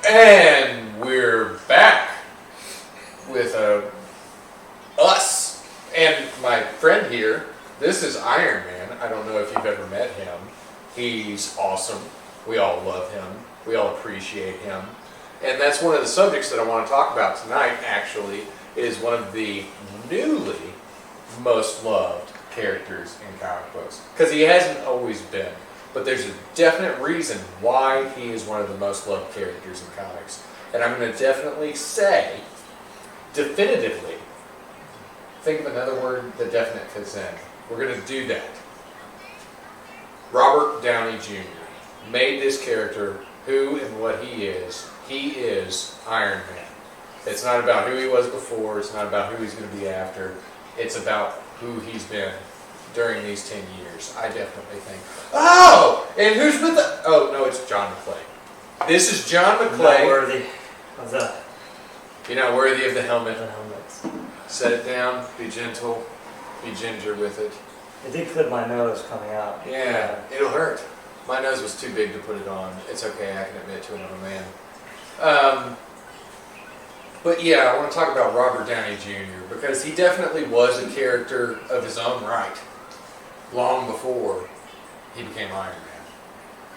And we're back with us and my friend here. This is Iron Man. I don't know if you've ever met him. He's awesome. We all love him. We all appreciate him. And that's one of the subjects that I want to talk about tonight, actually, is one of the newly most loved characters in comic books. Because he hasn't always been. But there's a definite reason why he is one of the most loved characters in comics. And I'm going to definitely say, definitively, think of another word that definite fits in. We're going to do that. Robert Downey Jr. made this character who and what he is. He is Iron Man. It's not about who he was before. It's not about who he's going to be after. It's about who he's been during these 10 years. I definitely think. Oh! And who's with the... Oh, no, it's John McClane. This is John McClane. Not worthy of the... You're not worthy of the helmet. The helmets. Set it down. Be gentle. Be ginger with it. It did clip my nose coming out. Yeah, it'll hurt. My nose was too big to put it on. It's okay, I can admit to it, I'm a man. But yeah, I want to talk about Robert Downey Jr. because he definitely was a character of his own right long before he became Iron Man.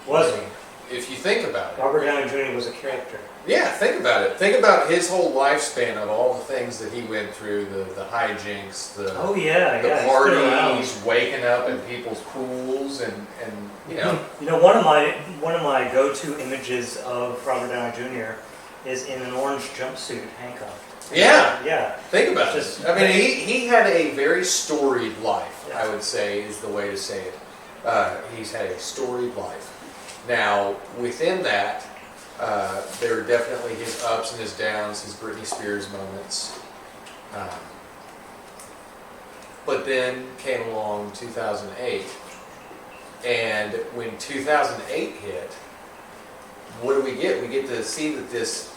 Was he? If you think about it. Robert Downey Jr. was a character. Yeah, think about it. Think about his whole lifespan of all the things that he went through, the hijinks, the parties, waking up in people's pools, and you know. You know, one of my go-to images of Robert Downey Jr. is in an orange jumpsuit, handcuffed. Yeah. Yeah. Think about it. I mean, he had a very storied life, Yeah. I would say, is the way to say it. He's had a storied life. Now, within that, there were definitely his ups and his downs, his Britney Spears moments. But then came along 2008. And when 2008 hit, what do we get? We get to see that this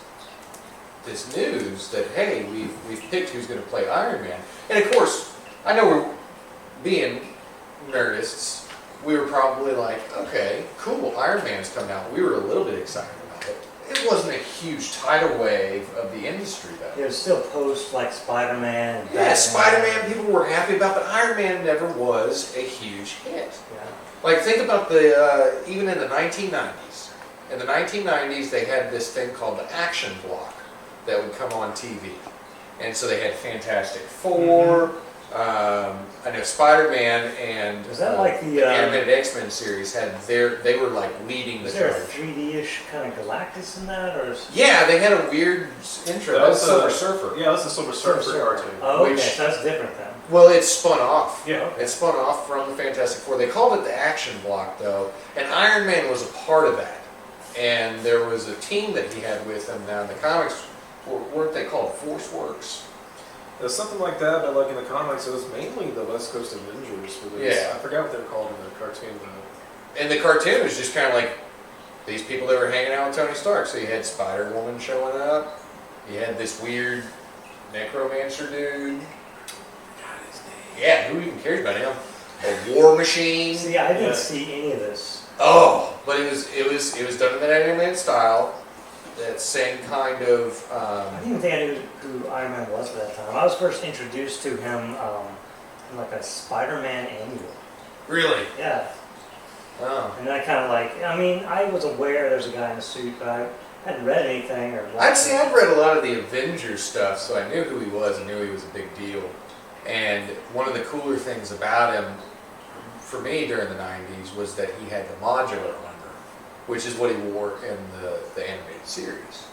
news that, hey, we've picked who's going to play Iron Man. And of course, I know we're being nerdists. We were probably like, okay, cool, Iron Man's coming out. We were a little bit excited about it. It wasn't a huge tidal wave of the industry, though. It was still post, like, Spider-Man. Yeah, Spider-Man people were happy about, but Iron Man never was a huge hit. Yeah. Like, think about even in the 1990s. In the 1990s, they had this thing called the Action Block that would come on TV. And so they had Fantastic Four, I know Spider-Man and was that like the animated X-Men series they were like leading the charge. charge. Is there a 3D-ish kind of Galactus in that, or? Yeah, they had a weird intro. That was Silver Surfer. Yeah, that's the Silver Surfer cartoon. Oh, okay, Which, so that's different then. well, it spun off. Yeah. It spun off from the Fantastic Four. They called it the Action Block, though, and Iron Man was a part of that. And there was a team that he had with him. Now, in the comics, weren't they called Force Works? There's something like that, but like in the comics, it was mainly the West Coast Avengers. Yeah. I forgot what they're called in the cartoon, though. And the cartoon was just kind of like these people that were hanging out with Tony Stark. So you had Spider-Woman showing up. You had this weird necromancer dude. Yeah, who even cares about him? A war machine. See, I didn't see any of this. Oh, but it was done in that animated style. That same kind of. I didn't even think I knew who Iron Man was at that time. I was first introduced to him in like a Spider-Man annual. Really? Yeah. Oh. And then I kind of like, I mean, I was aware there's a guy in a suit, but I hadn't read anything or. I'd read a lot of the Avengers stuff, so I knew who he was and knew he was a big deal. And one of the cooler things about him, for me during the 90s, was that he had the modular armor, which is what he wore in the animated series.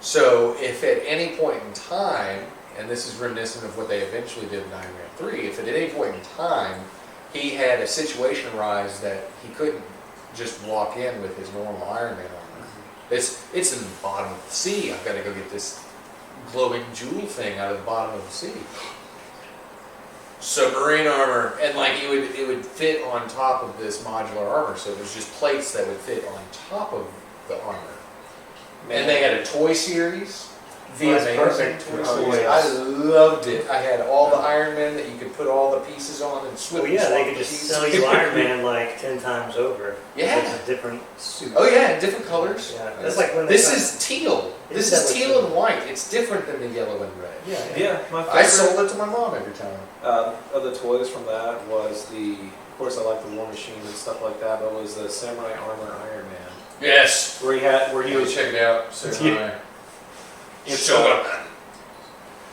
So if at any point in time, and this is reminiscent of what they eventually did in Iron Man 3, if at any point in time he had a situation arise that he couldn't just walk in with his normal Iron Man armor, it's in the bottom of the sea. I've got to go get this glowing jewel thing out of the bottom of the sea. Submarine armor, and like it would fit on top of this modular armor, so it was just plates that would fit on top of the armor. And they had a toy series The Well, that's Amazing perfect Toy for Series. toys. I loved it. I had all the Iron Men that you could put all the pieces on and swip Well, and yeah, they swap could the just pieces. sell you Iron Man like 10 times over. Yeah. It's a different suit. Oh yeah, different colors. Yeah, that's like when they This got- is teal. This Isn't is that teal what and white. It's different than the yellow and red. Yeah, Yeah, my favorite I sold it to my mom every time. of the toys from that was of course I like the War Machine and stuff like that, but it was the Samurai Armor Iron Man. Yes. Where he You was, check it out. Samurai. It's,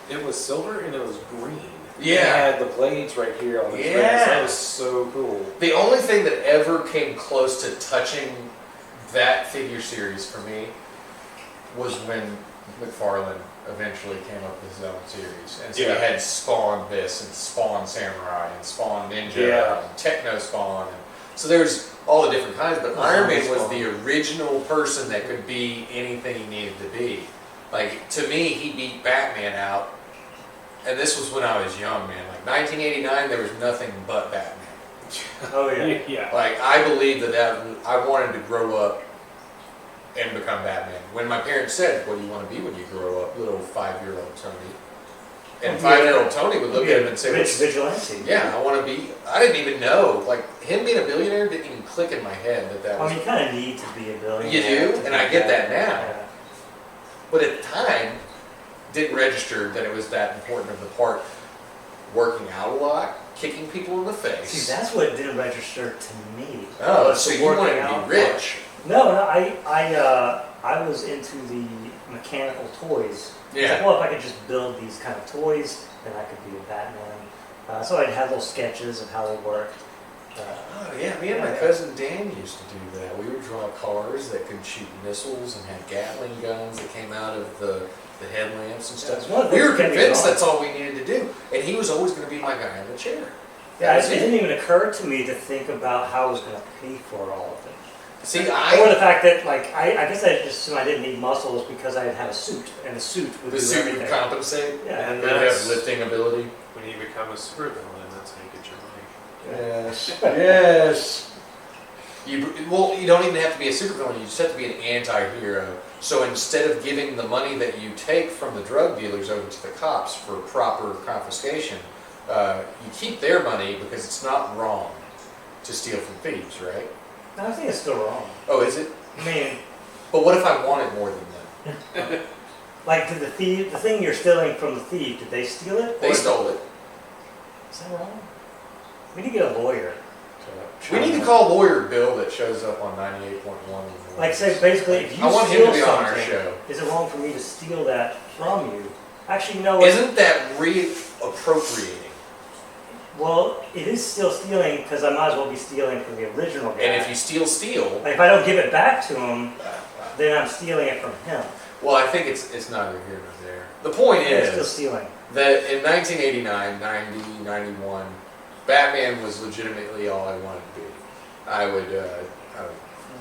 it was silver and it was green. Yeah. It had the blades right here on his Yeah. wrist. That was so cool. The only thing that ever came close to touching that figure series for me was when McFarlane eventually came up with his own series. And so Yeah. he had Spawn this and Spawn Samurai and Spawn Ninja Yeah. and Techno Spawn. And so there's all the different kinds, but Iron Man was Spawn. the original person that could be anything he needed to be. Like, to me, he beat Batman out. And this was when I was young, man. Like 1989, there was nothing but Batman. Oh yeah. Yeah. Like, I believe that I wanted to grow up and become Batman. When my parents said, "What do you want to be when you grow up?" Little 5-year-old Tony. And Yeah. 5-year-old Tony would look at him and say, Rich "What's-" vigilante. "Yeah, I want to be." I didn't even know. Like, him being a billionaire didn't even click in my head that I was. mean, you kind of need to be a billionaire. You do? to And be I get that now. Yeah. But at the time, didn't register that it was that important of the part. Working out a lot, kicking people in the face. See, that's what didn't register to me. Oh, Was so the you wanted working to out be rich. part. No, I was into the mechanical toys. Yeah. Like, well, if I could just build these kind of toys, then I could be a Batman. So I'd have little sketches of how they worked. Oh yeah, me and my cousin Dan used to do that. We would draw cars that could shoot missiles and had Gatling guns that came out of the headlamps and Yeah, stuff. it's one of the We were things that convinced we that's all we needed to do. And he was always going to be my guy in the chair. Yeah, That's it didn't even occur to me to think about how I was going to pay for all of it. See, Or the I fact that, like, I guess I just assumed I didn't need muscles because I had a suit, and the suit would the do suit everything. would compensate. Yeah. And It would have that's lifting ability. when you become a supervillain, that's how you get your money. Yes. Yes. You don't even have to be a supervillain. You just have to be an anti-hero. So instead of giving the money that you take from the drug dealers over to the cops for proper confiscation, you keep their money because it's not wrong to steal from thieves, right? No, I think it's still wrong. Oh, is it? I mean, But what if I want it more than them? like, did the thing you're stealing from the thief, did they steal it? They Or- stole it. Is that wrong? We need to get a lawyer. We need to call lawyer Bill that shows up on 98.1. Like, say, basically, if you I want him steal to be on our something, show. is it wrong for me to steal that from you? Actually, you know what? Isn't that reappropriating? Well, it is still stealing because I might as well be stealing from the original guy. And if you steal, Like, if I don't give it back to him, then I'm stealing it from him. well, I think it's neither here nor there. The point It's still is stealing. that in 1989, 90, 91, Batman was legitimately all I wanted to be. I would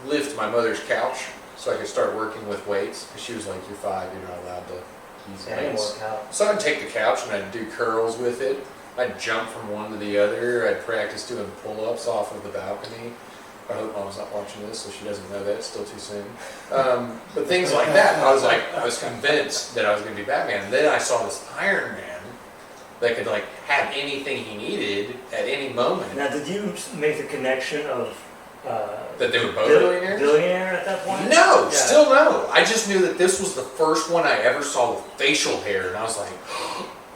lift my mother's couch so I could start working with weights, because she was like, "You're 5, you're not allowed to use That didn't weights." work out. So I'd take the couch and I'd do curls with it. I'd jump from one to the other. I'd practice doing pull-ups off of the balcony. I hope Mom's not watching this, so she doesn't know that. It's still too soon. But things like that. I was convinced that I was going to be Batman. And then I saw this Iron Man that could like have anything he needed at any moment. Now, did you make the connection of That they were both bill- billionaires? billionaire at that point? No, Yeah. still no. I just knew that this was the first one I ever saw with facial hair, and I was like,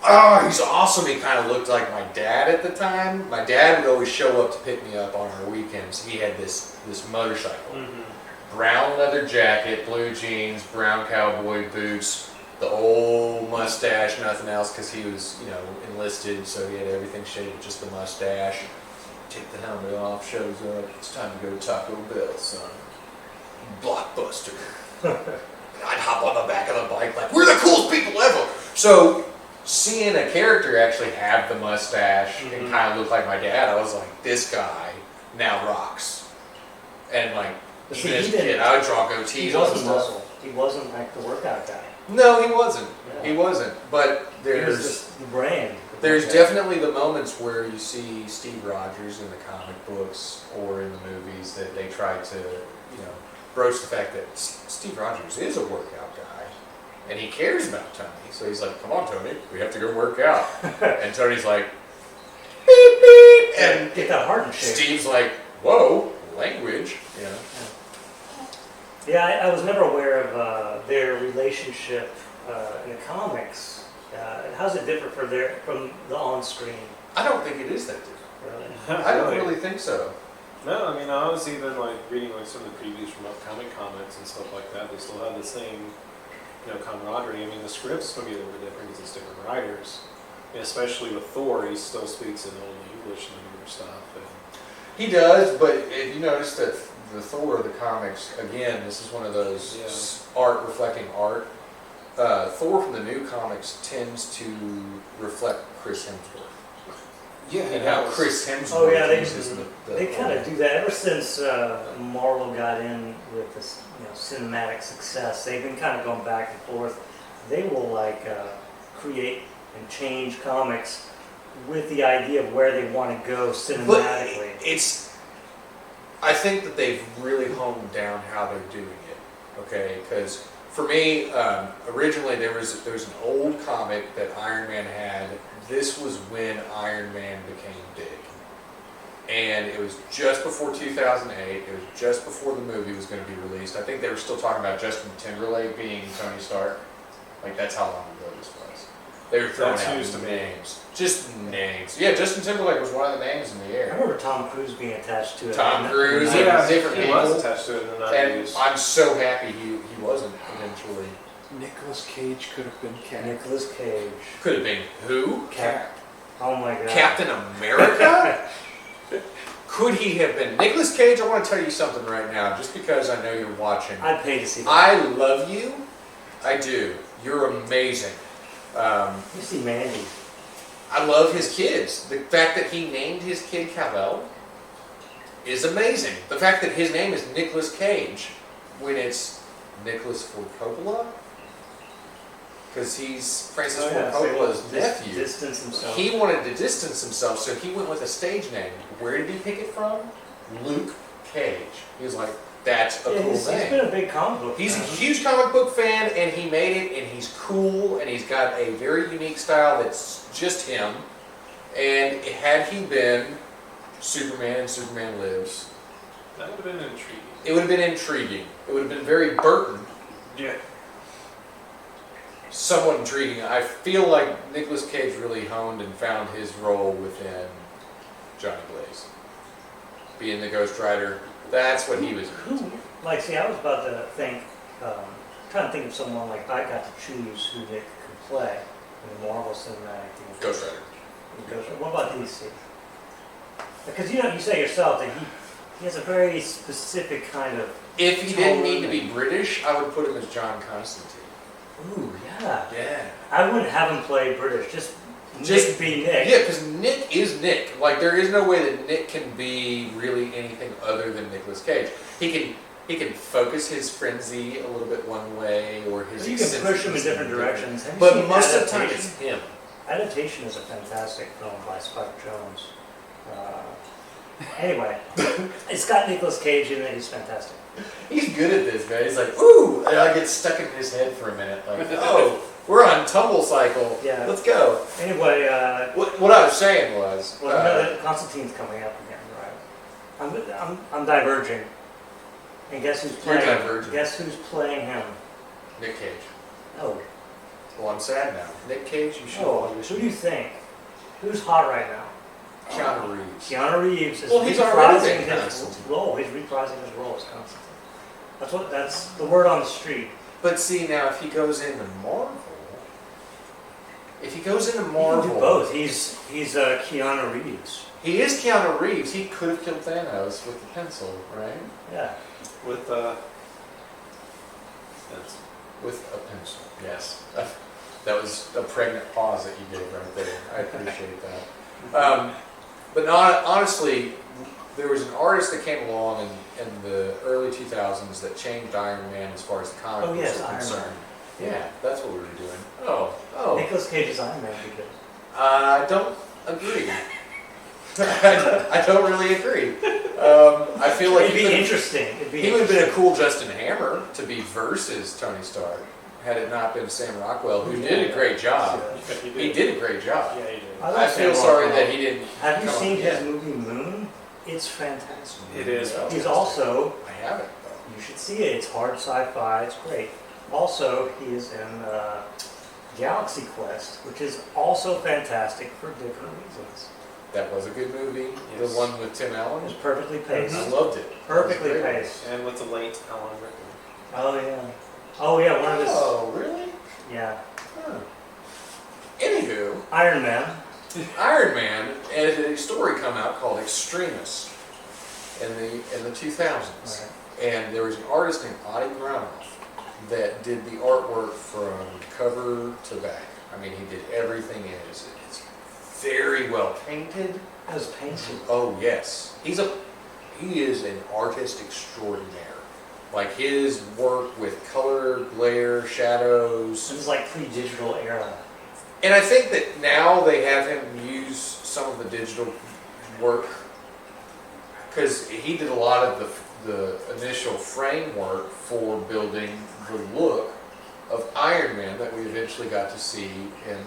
oh, he's awesome. He kind of looked like my dad at the time. My dad would always show up to pick me up on our weekends. He had this motorcycle. Brown leather jacket, blue jeans, brown cowboy boots, the old mustache, nothing else, because he was, enlisted, so he had everything shaved, just the mustache. Take the helmet off, shows up. It's time to go to Taco Bell, son. Blockbuster. I'd hop on the back of the bike like, we're the coolest people ever. So seeing a character actually have the mustache and kind of look like my dad, I was like, this guy now rocks. And like, But even see, as a he didn't- kid, I would draw He goatees on wasn't stuff. muscle. He wasn't like the workout guy. No, he wasn't. Yeah. He wasn't. But He was there's just the brand. there's Yeah. definitely the moments where you see Steve Rogers in the comic books or in the movies that they try to, broach the fact that Steve Rogers is a workout guy. and he cares about Tony. So he's like, "Come on, Tony, we have to go work out." And Tony's like, "Beep beep," and Get that heart in shape. Steve's like, "Whoa, language," you know. Yeah, I was never aware of their relationship in the comics. How's it different from the on-screen? I don't think it is that different. Really? I don't really think so. No, I mean, I was even like reading like some of the previews from upcoming comics and stuff like that. They still have the same, camaraderie. I mean, the script's gonna be a little bit different because it's different writers. And especially with Thor, he still speaks in Old English and the newer stuff. And He does, but if you notice that the Thor of the comics, again, this is one of those art reflecting art. Thor from the new comics tends to reflect Chris Hemsworth. yeah, And how Chris Hemsworth Oh yeah, uses they kind of do that ever since Marvel got in with this cinematic success. They've been kind of going back and forth. They will create and change comics with the idea of where they want to go cinematically. I think that they've really honed down how they're doing it. Okay, because for me, originally there was an old comic that Iron Man had. This was when Iron Man became big. And it was just before 2008. It was just before the movie was going to be released. I think they were still talking about Justin Timberlake being Tony Stark. Like, that's how long ago this was. They were throwing That's out news to me. names. Just names. Yeah, Justin Timberlake was one of the names in the I air. remember Tom Cruise being attached to it. Tom Cruise, Yeah. yeah. different he was people. attached to it in the And 90s. I'm so happy he wasn't eventually. Nicolas Cage could have been Cap. Nicolas Cage. Could have been who? Cap. Oh my God. Captain America? Could he have been? Nicolas Cage, I want to tell you something right now, just because I know you're watching. I'd pay to see that. I love you. I do. You're amazing. You see Mandy. I love his kids. The fact that he named his kid Kal-El is amazing. The fact that his name is Nicolas Cage when it's Nicholas Ford Coppola, because he's Francis Ford Coppola's nephew. Distance himself. He wanted to distance himself, so he went with a stage name. Where did he pick it from? Luke Cage. He was like, that's a cool he's name. been a big comic book He's a fan. huge comic book fan, and he made it, and he's cool, and he's got a very unique style that's just him. And had he been Superman and Superman Lives, That would have been intriguing. it would have been intriguing. It would have been very Burton. Yeah. Somewhat intriguing. I feel like Nicolas Cage really honed and found his role within Johnny Blaze. Being the Ghost Rider, that's what he was into. See, I was about to think, trying to think of someone like I got to choose who Nick could play in the Marvel Cinematic Universe. Ghost Rider. What about DC? Because you say yourself that he has a very specific kind of. If he didn't need to be British, I would put him as John Constantine. Ooh, yeah. Yeah. I wouldn't have him play British. Just Just- be Nick. Yeah, because Nick is Nick. Like, there is no way that Nick can be really anything other than Nicolas Cage. He can focus his frenzy a little bit one way, or his. You can push him in eccentricity different directions. Have you But seen most of the time, Adaptation? it's him. Adaptation is a fantastic film by Spike Jones. Anyway, it's got Nicolas Cage in it. He's fantastic. He's good at this, man. He's like, ooh, and I get stuck in his head for a minute. Like, oh, we're on tumble cycle. Yeah. Let's go. Anyway, What I was saying was, Constantine's coming up again, right? I'm diverging. And guess who's You're playing? diverging. Guess who's playing him? Nick Cage. Oh, Well, I'm sad now. Nick Cage, you should. oh, who do you think? Who's hot right now? Keanu Reeves. Keanu Reeves is Well, he's already reprising been his Constantine. role. He's reprising his role as Constantine. That's the word on the street. But see, now if he goes into Marvel, He can do both. He's Keanu Reeves. He is Keanu Reeves. He could have killed Thanos with the pencil, right? Yeah. With With a pencil. Yes. That was a pregnant pause that you gave right there. I appreciate that. But not, honestly, there was an artist that came along in the early 2000s that changed Iron Man as far as the comic Oh, books yes, are Iron concerned. Man. Yeah, that's what we were doing. Oh. Nicolas Cage's Iron Man would be good. I don't agree. I don't really agree. I feel like It'd be interesting. he would have been a cool Justin Hammer to be versus Tony Stark. had it not been Sam Rockwell, who did a great job. He did a great job. Yeah, he did. I I like feel Sam sorry Rockwell. that he didn't. Have you come seen on his yet. movie Moon? It's fantastic. It is No. fantastic. He's also, I haven't though. you should see it, it's hard sci-fi, it's great. Also, he is in Galaxy Quest, which is also fantastic for different reasons. That was a good movie. Yes. The one with Tim It Allen. was perfectly paced. I loved it. Perfectly It was great. paced. And with the late Alan Rickman. Oh yeah. Oh yeah, one of his, Oh, really? yeah. Huh. Anywho, Iron Man. Iron Man had a story come out called Extremis in the 2000s. Right. And there was an artist named Adi Granoff that did the artwork from cover to back. I mean, he did everything in it. It's very well painted. That was painted. Oh yes, he is an artist extraordinaire. Like his work with color, glare, shadows. This is like pre-digital era. And I think that now they have him use some of the digital work because he did a lot of the initial framework for building the look of Iron Man that we eventually got to see in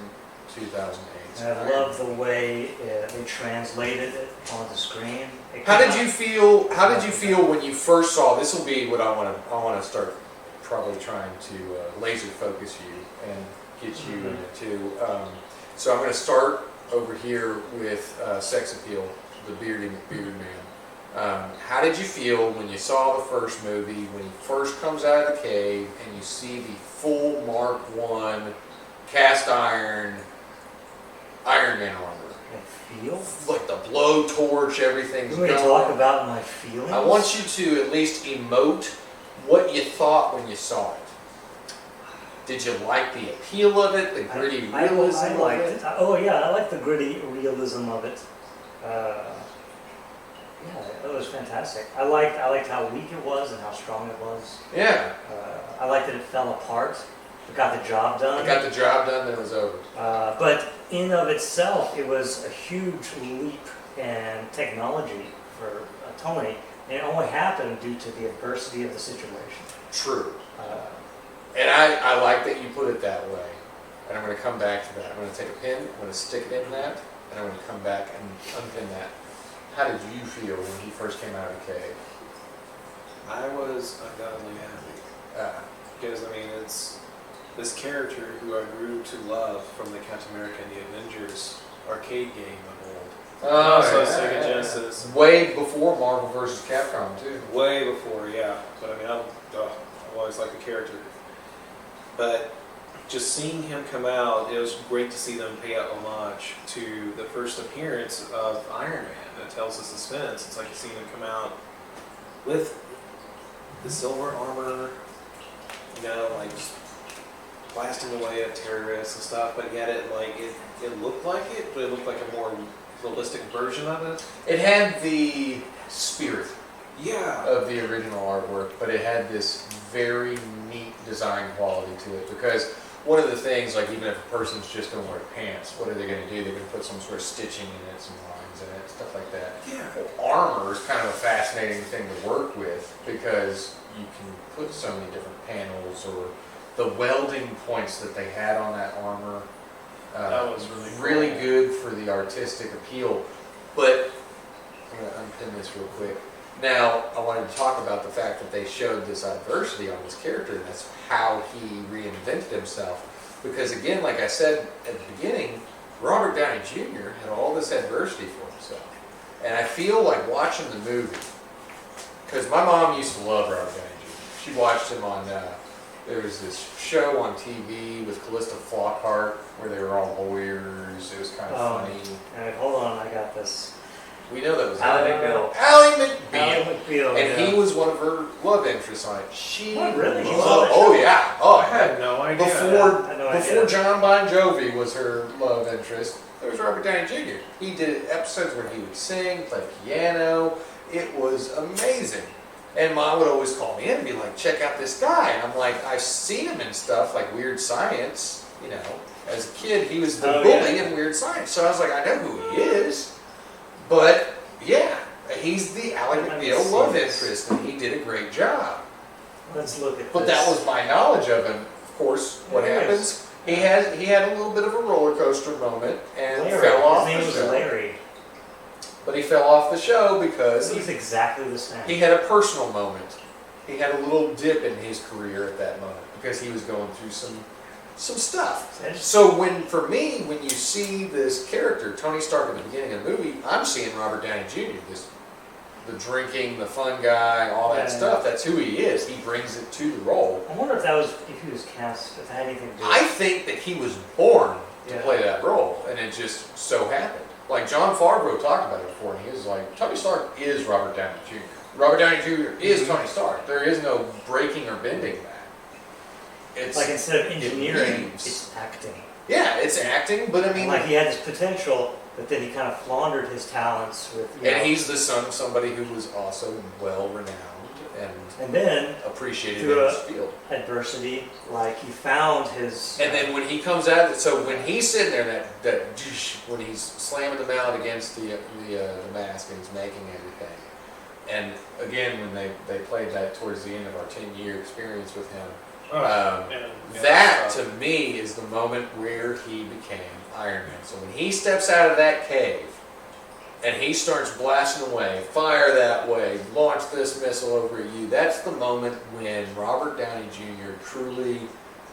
2008. And I love the way they translated it on the screen. How did you feel? How did you feel when you first saw? This will be what I want to start probably trying to laser focus you and get you into. So I'm going to start over here with Sex Appeal, the Beardy McBeard Man. How did you feel when you saw the first movie, when he first comes out of the cave and you see the full Mark I cast iron Iron Man armor? Feel? Like the blowtorch, everything's You want me to going. talk about my feelings? I want you to at least emote what you thought when you saw it. Did you like the appeal of it, the gritty realism I liked of it. Oh yeah, I like the gritty realism of it. Yeah, it was fantastic. I liked how weak it was and how strong it was. Yeah, I liked that it fell apart. It got the job done. I got the job done, then it was over. But in of itself, it was a huge leap in technology for Tony, and it only happened due to the adversity of the situation. True. Uh, And I like that you put it that way. And I'm going to come back to that. I'm going to take a pin, I'm going to stick it in that, and I'm going to come back and unpin that. How did you feel when he first came out of the cave? I was undoubtedly happy. Because, I mean, it's this character who I grew to love from the Captain America and the Avengers arcade game of old. So Sega Genesis. Way before Marvel vs. Capcom, too. Way before, yeah. But I mean, I've always liked the character. But just seeing him come out, it was great to see them pay out homage to the first appearance of Iron Man. That tells the suspense. It's like you see him come out with the silver armor, you know, like just blasting away at terrorists and stuff. But yet it looked like it, but it looked like a more realistic version of it. It had the spirit Yeah. of the original artwork, but it had this very neat design quality to it. Because one of the things, like even if a person's just going to wear pants, what are they going to do? They're going to put some sort of stitching in it, some lines in it, stuff like that. Yeah. Well, armor is kind of a fascinating thing to work with because you can put so many different panels or the welding points that they had on that armor. That was really cool. Really good for the artistic appeal. But I'm going to unpin this real quick. Now, I wanted to talk about the fact that they showed this adversity on this character, and that's how he reinvented himself. Because again, like I said at the beginning, Robert Downey Jr. had all this adversity for himself. And I feel like watching the movie, because my mom used to love Robert Downey Jr. She watched him on, there was this show on TV with Callista Flockhart, where they were all lawyers. It was kind of funny. All right, hold on, I got this. We know that was Ally McBeal. Ally McBeal. Ally McBeal, And yeah. he was one of her love interests on it. She Oh, really? He was loved- on that oh show? yeah. Oh, I had no idea. Before I had no before idea. John Bon Jovi was her love interest, there was Robert Downey Jr. He did episodes where he would sing, play piano. It was amazing. And Mom would always call me in and be like, check out this guy. And I'm like, I've seen him in stuff like Weird Science. You know, as a kid, he was the Oh, bully yeah. in Weird Science. So I was like, I know who he is. But yeah, he's the Ally Let me McBeal see love this. interest, and he did a great job. Let's look at But this. that was my knowledge of him course, what There he happens? He had a little bit of a roller coaster moment and Larry. fell off His name the was show. Larry. But he fell off the show because He's exactly the same. he had a personal moment. He had a little dip in his career at that moment because he was going through some stuff. So for me, when you see this character, Tony Stark at the beginning of the movie, I'm seeing Robert Downey Jr., the drinking, the fun guy, all that Yeah. stuff. That's who he is. He brings it to the role. I wonder if he was cast, if it had anything to do I with think that he was born to Yeah. play that role, and it just so happened. Like John Favreau talked about it before, and he was like, Tony Stark is Robert Downey Jr. Robert Downey Jr. is Tony Stark. There is no breaking or bending that. It's like instead of engineering, leaves. it's acting. Yeah, it's acting, but I mean, Like he had this potential, but then he kind of floundered his talents with, you know, and he's the son of somebody who was also well renowned and and then appreciated through in his field. adversity, like he found his. And then when he comes out, so when he's sitting there, when he's slamming the mallet against the mask and he's making everything, and again when they played that towards the end of our 10-year experience with him, that to me is the moment where he became Iron Man. So when he steps out of that cave and he starts blasting away, fire that way, launch this missile over at you, that's the moment when Robert Downey Jr. truly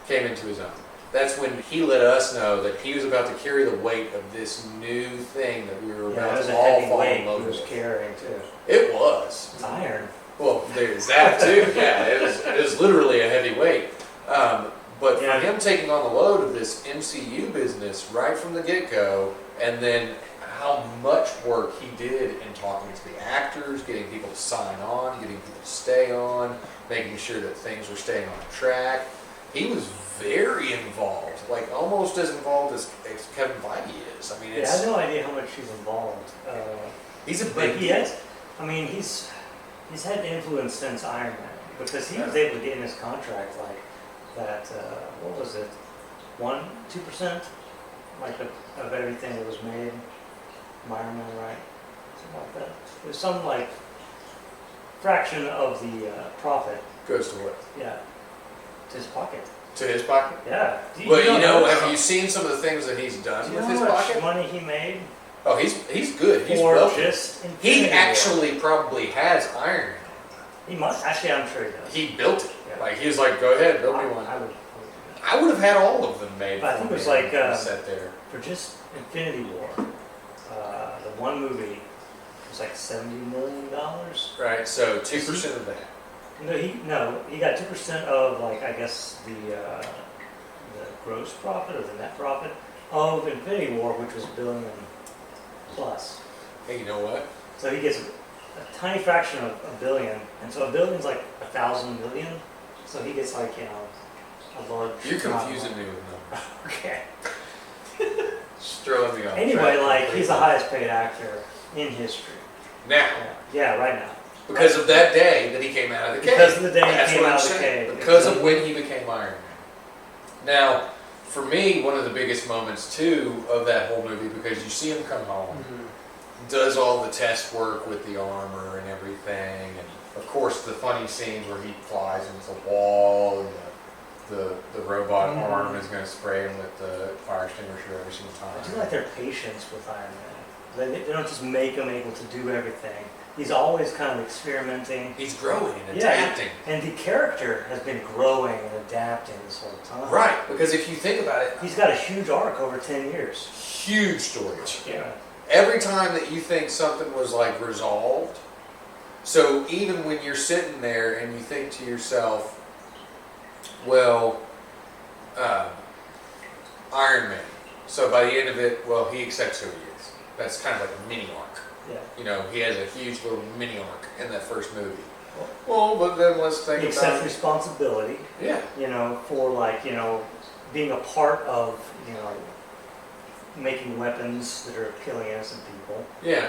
came into his own. That's when he let us know that he was about to carry the weight of this new thing that we were Yeah, it about was to a all heavy fall weight in love he was with. carrying too. It was. It's iron. Well, there's that too. Yeah, it was literally a heavy weight. But Yeah. for him taking on the load of this MCU business right from the get-go, and then how much work he did in talking to the actors, getting people to sign on, getting people to stay on, making sure that things were staying on track. He was very involved, like almost as involved as Kevin Feige is. I mean, Yeah, I it's have no idea how much he's involved. he's a But big he deal. has. I mean, he's had influence since Iron Man because he was able to get in his contract like that. What was it? 2%, like of everything that was made. Iron Man, right? Something like that. It was some like fraction of the profit. Goes to what? Yeah, to his pocket. To his pocket. Yeah. Well, you don't know, that? have you seen some of the things that he's done Do you with know his how much pocket? money he made Oh, he's good. He's for wealthy. just He Infinity War? actually probably has Iron Man. He must. Actually, I'm sure he does. He built it. Yeah. Like he was like, go ahead, build me one. I would do that. I would have had all of them made. But I for think it was me like, and set there. For just Infinity War, the one movie was like $70 million. Right. So 2% of that. No, he got 2% of like I guess the gross profit or the net profit of Infinity War, which was $1 billion plus. Hey, you know what? So he gets a tiny fraction of $1 billion, and so $1 billion's like 1,000 million. So he gets like a large. You're amount of confusing money. me with numbers. Okay. Just throwing me off. Anyway, track like he's the completely. highest paid actor in history. Now, Yeah, right now. because of that day that he came out of the cave. Because of the day he That's came what I'm out of the saying. cave. Because of when he became Iron Man. Now, for me, one of the biggest moments too of that whole movie, because you see him come home, does all the test work with the armor and everything, and of course the funny scenes where he flies into the wall and the robot Mhm. arm is going to spray him with the fire extinguisher every single I do time. like their patience with Iron Man. They don't just make him able to do everything. He's always kind of experimenting. He's growing and Yeah. adapting. And the character has been growing and adapting this whole time. Right, because if you think about it, He's got a huge arc over 10 years. huge story. Yeah. Every time that you think something was like resolved, so even when you're sitting there and you think to yourself, well, Iron Man. So by the end of it, well, he accepts who he is. That's kind of like a mini arc. Yeah. You know, he has a huge little mini arc in that first movie. Well, but then let's think He accepts about responsibility, yeah. for like, being a part of, making weapons that are killing innocent people. Yeah.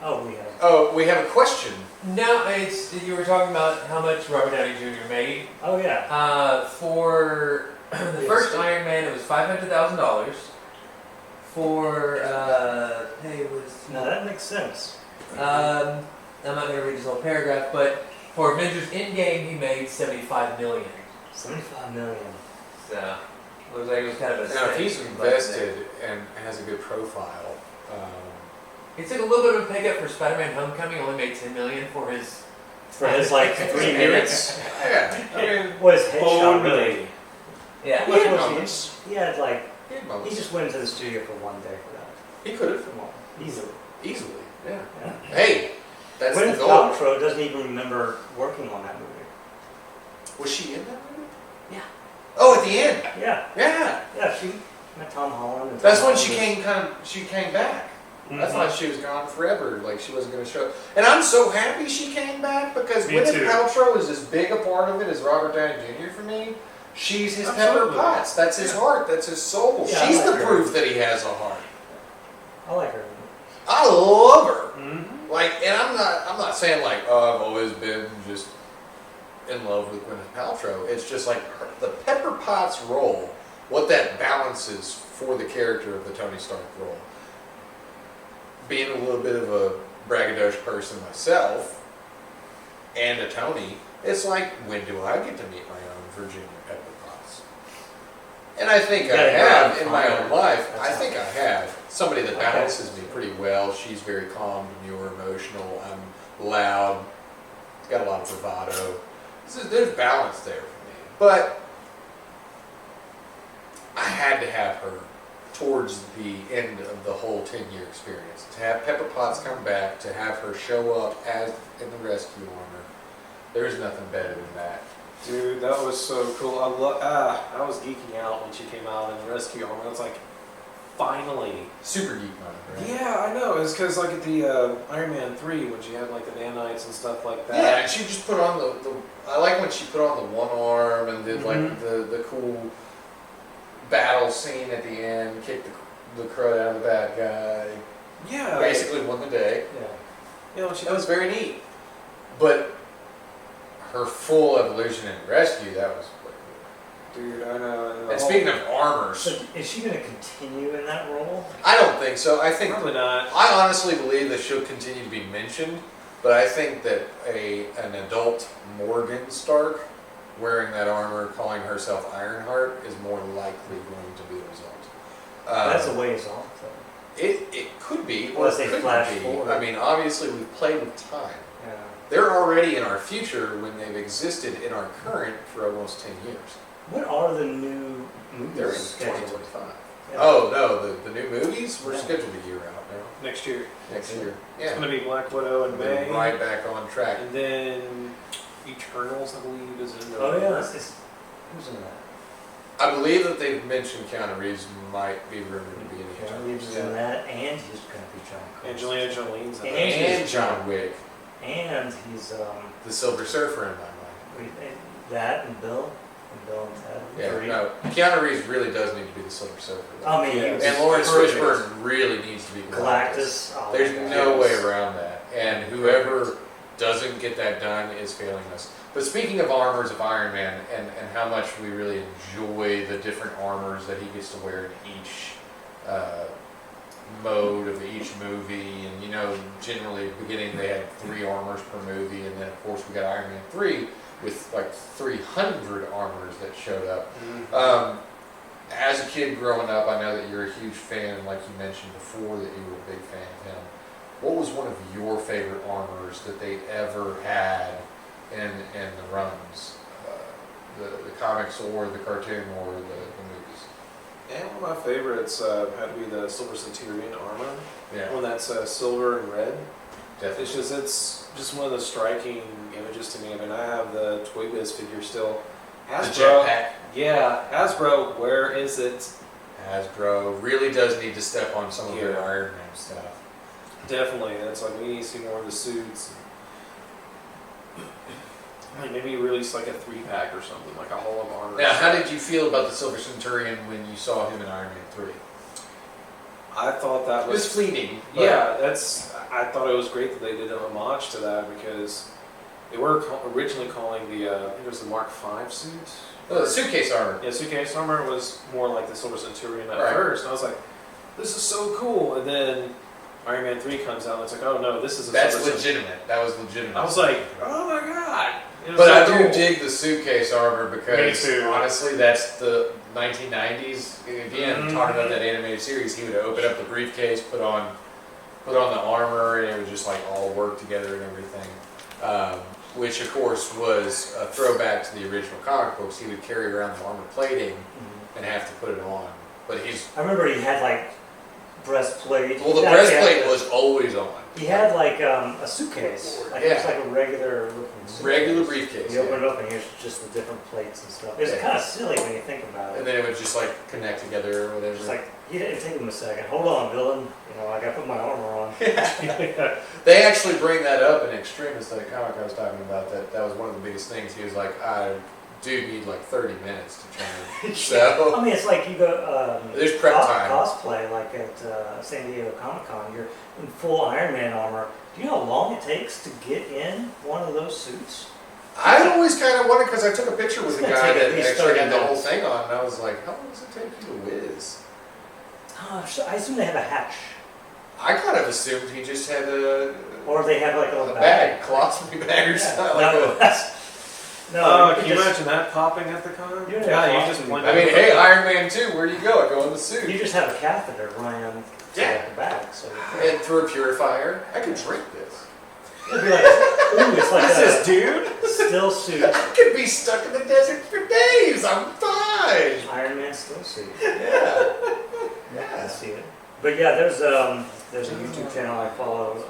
We have. Oh, we have a question. No, you were talking about how much Robert Downey Jr. made. Oh yeah. For the first Iron Man, it was $500,000. For pay was. Now that makes sense. I'm not going to read this whole paragraph, but for Avengers Endgame, he made $75 million. $75 million. So, looks like it was kind of a. Now, if steady he's budget invested and has a good profile, there. He took a little bit of a pay cut for Spider-Man: Homecoming. Only made $10 million for his. For his like 3 minutes. yeah, I mean, Was headshot Only. really? Yeah. How much had was moments. he? He had like, He had he moments. just went into the studio for one day for that. He could have Come on, easily. easily. Yeah. Yeah. Hey, that's the Gwyneth goal. Paltrow doesn't even remember working on that movie. Was she in that movie? Yeah. Oh, at the end. Yeah, Yeah. yeah, she met Tom Holland. And That's Tom when Holland she came back. was- I thought she was gone forever, like she wasn't going to show. And I'm so happy she came back because Me Gwyneth too. Paltrow is as big a part of it as Robert Downey Jr. for me. She's his Pepper Absolutely. Potts. That's his heart. That's his soul. Yeah, I She's like the her. proof that he has a heart. I like her. I love her. Mm-hmm. Like, and I'm not saying like, oh, I've always been just in love with Gwyneth Paltrow. It's just like the Pepper Potts role, what that balances for the character of the Tony Stark role. Being a little bit of a braggadocio person myself, and a Tony, it's like, when do I get to meet my own Virginia Pepper Potts? And I think You I gotta go have out in and my find own her. life. That's I think I have somebody that Okay. balances me pretty well. She's very calm, demure, emotional. I'm loud. Got a lot of bravado. There's balance there for me. But I had to have her towards the end of the whole 10-year experience. To have Pepper Potts come back, to have her show up as in the rescue armor, there's nothing better than that. Dude, that was so cool. I was geeking out when she came out in the rescue armor. I was like, finally. Super geek mode, right? Yeah, I know. It's because like at the Iron Man 3 when she had like the nanites and stuff like that. Yeah, and she just put on the I like when she put on the one arm and did like Mhm. the cool battle scene at the end, kicked the crud out of the bad guy. Yeah. Basically won the day. Yeah. You know, she That was very neat. But her full evolution in rescue, that was quite Dude, I know. cool. And speaking of armors, So is she going to continue in that role? I don't think so. I think Probably not. I honestly believe that she'll continue to be mentioned, but I think that an adult Morgan Stark wearing that armor, calling herself Ironheart, is more likely going to be the result. That's a ways off, though. It could be, or Unless it they couldn't flash be. forward. I mean, obviously we've played with time. Yeah. They're already in our future when they've existed in our current for almost 10 years. What are the new movies They're in scheduled? 2025. Yeah. Oh no, the new movies, we're Yeah. scheduled a year out now. Next year. Next year. It's Yeah. going to be Black Widow in We're May. right back on track. And then Eternals, I believe, is in Oh, November. yeah. Who's in that? I believe that they've mentioned Keanu Reeves might be rumored to be in Keanu Eternals. Reeves is in that, and he's going to be John Connor. Angelina Jolie's in And- it. And John Wick, And he's the Silver Surfer in my mind. that and Bill and Ted. Yeah, Three. no, Keanu Reeves really does need to be the Silver Surfer. though. I mean, Yeah. he was And Lawrence perfect. Fishburne really needs to be Galactus. Oh, There's my no gosh. way around that. And whoever doesn't get that done is failing us. But speaking of armors of Iron Man and how much we really enjoy the different armors that he gets to wear in each mode of each movie, and you know, generally beginning they had 3 armors per movie, and then of course we got Iron Man 3 with like 300 armors that showed up. As a kid growing up, I know that you're a huge fan, and like you mentioned before that you were a big fan of him. What was one of your favorite armors that they ever had in the runs? The comics or the cartoon or the movies? And one of my favorites had to be the Silver Centurion armor. Yeah, One that's silver and red. definitely. It's just one of the striking images to me. I mean, I have the Toy Biz figure still. The Hasbro. jetpack. Yeah, Hasbro, where is it? Hasbro really does need to step on some of their Yeah. Iron Man stuff. Definitely. It's like we need to see more of the suits. Like maybe release like a 3-pack or something, like a Hall of Armor. Now, how did you feel about the Silver Centurion when you saw him in Iron Man 3? I thought that It was was fleeting. But yeah. I thought it was great that they did a homage to that because they were originally calling the I think it was the Mark V suit. The suitcase armor. Yeah, suitcase armor was more like the Silver Centurion at Right. first, and I was like, "This is so cool." And then Iron Man 3 comes out, and it's like, "Oh no, this is a That's Silver legitimate. That was legitimate. I was like, "Oh my god!" It was But I so do cool. dig the suitcase armor because Me too. honestly, that's the 1990s. Again, Mhm. talking about that animated series, he would open up the briefcase, put on the armor, and it would just like all work together and everything. Which of course was a throwback to the original comic books. He would carry around the armor plating and have to put it on. But he's I remember he had like breastplate. well, the He actually had breastplate to- was always on. He had like a suitcase. Like it was Yeah. like a regular looking suitcase. Regular briefcase. You open Yeah. it up and here's just the different plates and stuff. It's Yeah. kind of silly when you think about And it. then it would just like connect together or whatever. It's like, you didn't take him a second. Hold on, villain. You know, I gotta put my armor on. They actually bring that up in Extremis, that comic I was talking about. That was one of the biggest things. He was like, I do need like 30 minutes to train. So I mean, it's like you go there's prep time. cosplay, like at San Diego Comic Con. You're in full Iron Man armor. Do you know how long it takes to get in one of those suits? I always kind of wondered because I took a picture with It's a gonna guy take at that least actually 30 had the whole minutes. thing on, and I was like, how long does it take you to whiz? So I assume they have a hatch, I kind of assumed he just had a or they have like a a little bag, colostomy bag or Yeah. something. No, Like that's, no. Oh, could can you just- imagine that popping at the con? You're Yeah, not you just popping. went. I mean, hey, Iron Man 2, where do you go? I go in the You suit. just have a catheter running to Yeah. the bag, so And through a purifier, I could drink this. it'd be like, ooh, it's like This is a dude. still suit, I could be stuck in the desert for days. I'm fine. Iron Man still suit. Yeah. I see it. But yeah, there's a YouTube channel I follow,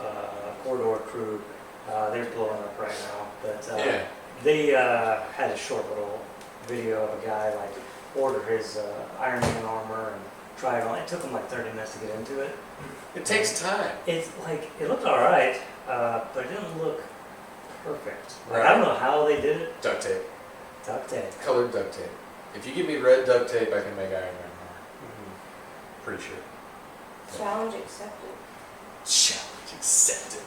Corridor Crew. They're blowing up right now, but Yeah. they had a short little video of a guy like order his Iron Man armor and try it on. It took him like 30 minutes to get into it. It takes time. It's like it looked all right, but it didn't look perfect. Like, I Right. don't know how they did it. Duct tape. Duct tape. Colored duct tape. If you give me red duct tape, I can make Iron Man armor. Pretty sure. Challenge accepted. Challenge accepted.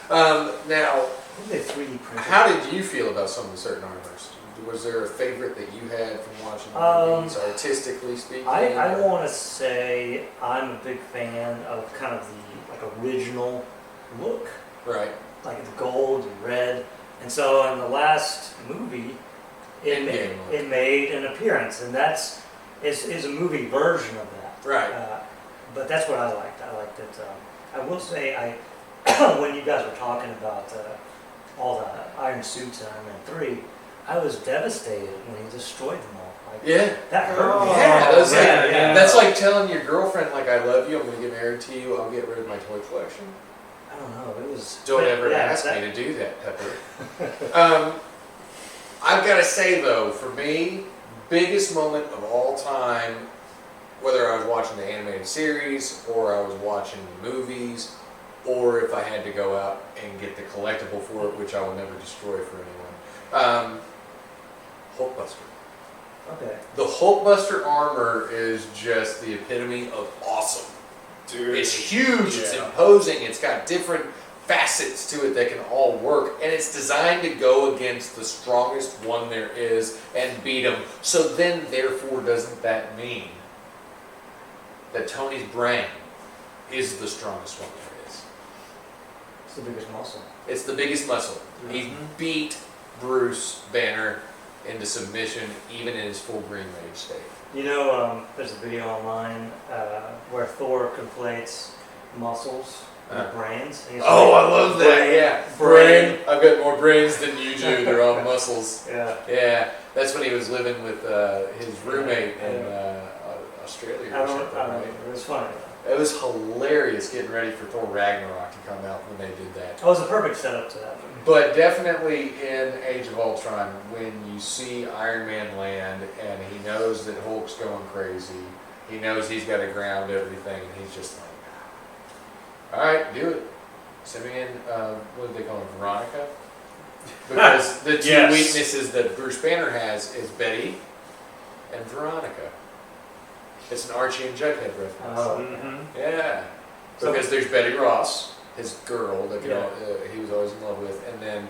Now, What did they 3D print? how did you feel about some of the certain armors? Was there a favorite that you had from watching the movies, artistically speaking? I or- want to say I'm a big fan of kind of the like original look, Right. like the gold and red. And so in the last movie, In-game look. it made an appearance, and that's is a movie version of that. Right. But that's what I liked. I liked it. I will say when you guys were talking about all the iron suits in Iron Man 3, I was devastated when he destroyed them all. Like, Yeah. that hurt me. Oh, Yeah, that's like, yeah. that's like telling your girlfriend, like, I love you, I'm gonna get married to you, I'll get rid of my toy collection. I don't know. It was. Don't but, ever yeah, ask that- me to do that, Pepper. I've got to say though, for me, biggest moment of all time, whether I was watching the animated series or I was watching the movies, or if I had to go out and get the collectible for it, which I will never destroy for anyone, Hulkbuster. Okay. The Hulkbuster armor is just the epitome of awesome. Dude. It's huge, it's Yeah. imposing, it's got different facets to it that can all work, and it's designed to go against the strongest one there is and beat him. So then, therefore, doesn't that mean that Tony's brain is the strongest one there is? It's the biggest muscle. It's the biggest muscle. He beat Bruce Banner into submission, even in his full green rage state. You know, there's a video online where Thor conflates muscles with brains. And he's Oh, like, I love that. brain, Yeah, brain. I've got more brains than you do. They're all muscles. Yeah. Yeah, that's when he was living with his roommate in Australia I or don't, something, I don't right? know. It was funny. It was hilarious getting ready for Thor Ragnarok to come out when they did that. It was a perfect setup to that movie. But definitely in Age of Ultron, when you see Iron Man land and he knows that Hulk's going crazy, he knows he's got to ground everything, and he's just like, all right, do it. Send me in, what do they call her, Veronica? Because the two Yes. weaknesses that Bruce Banner has is Betty and Veronica. It's an Archie and Jughead reference. Oh. Mhm. Yeah, So- because there's Betty Ross, his girl that Yeah. he was always in love with, and then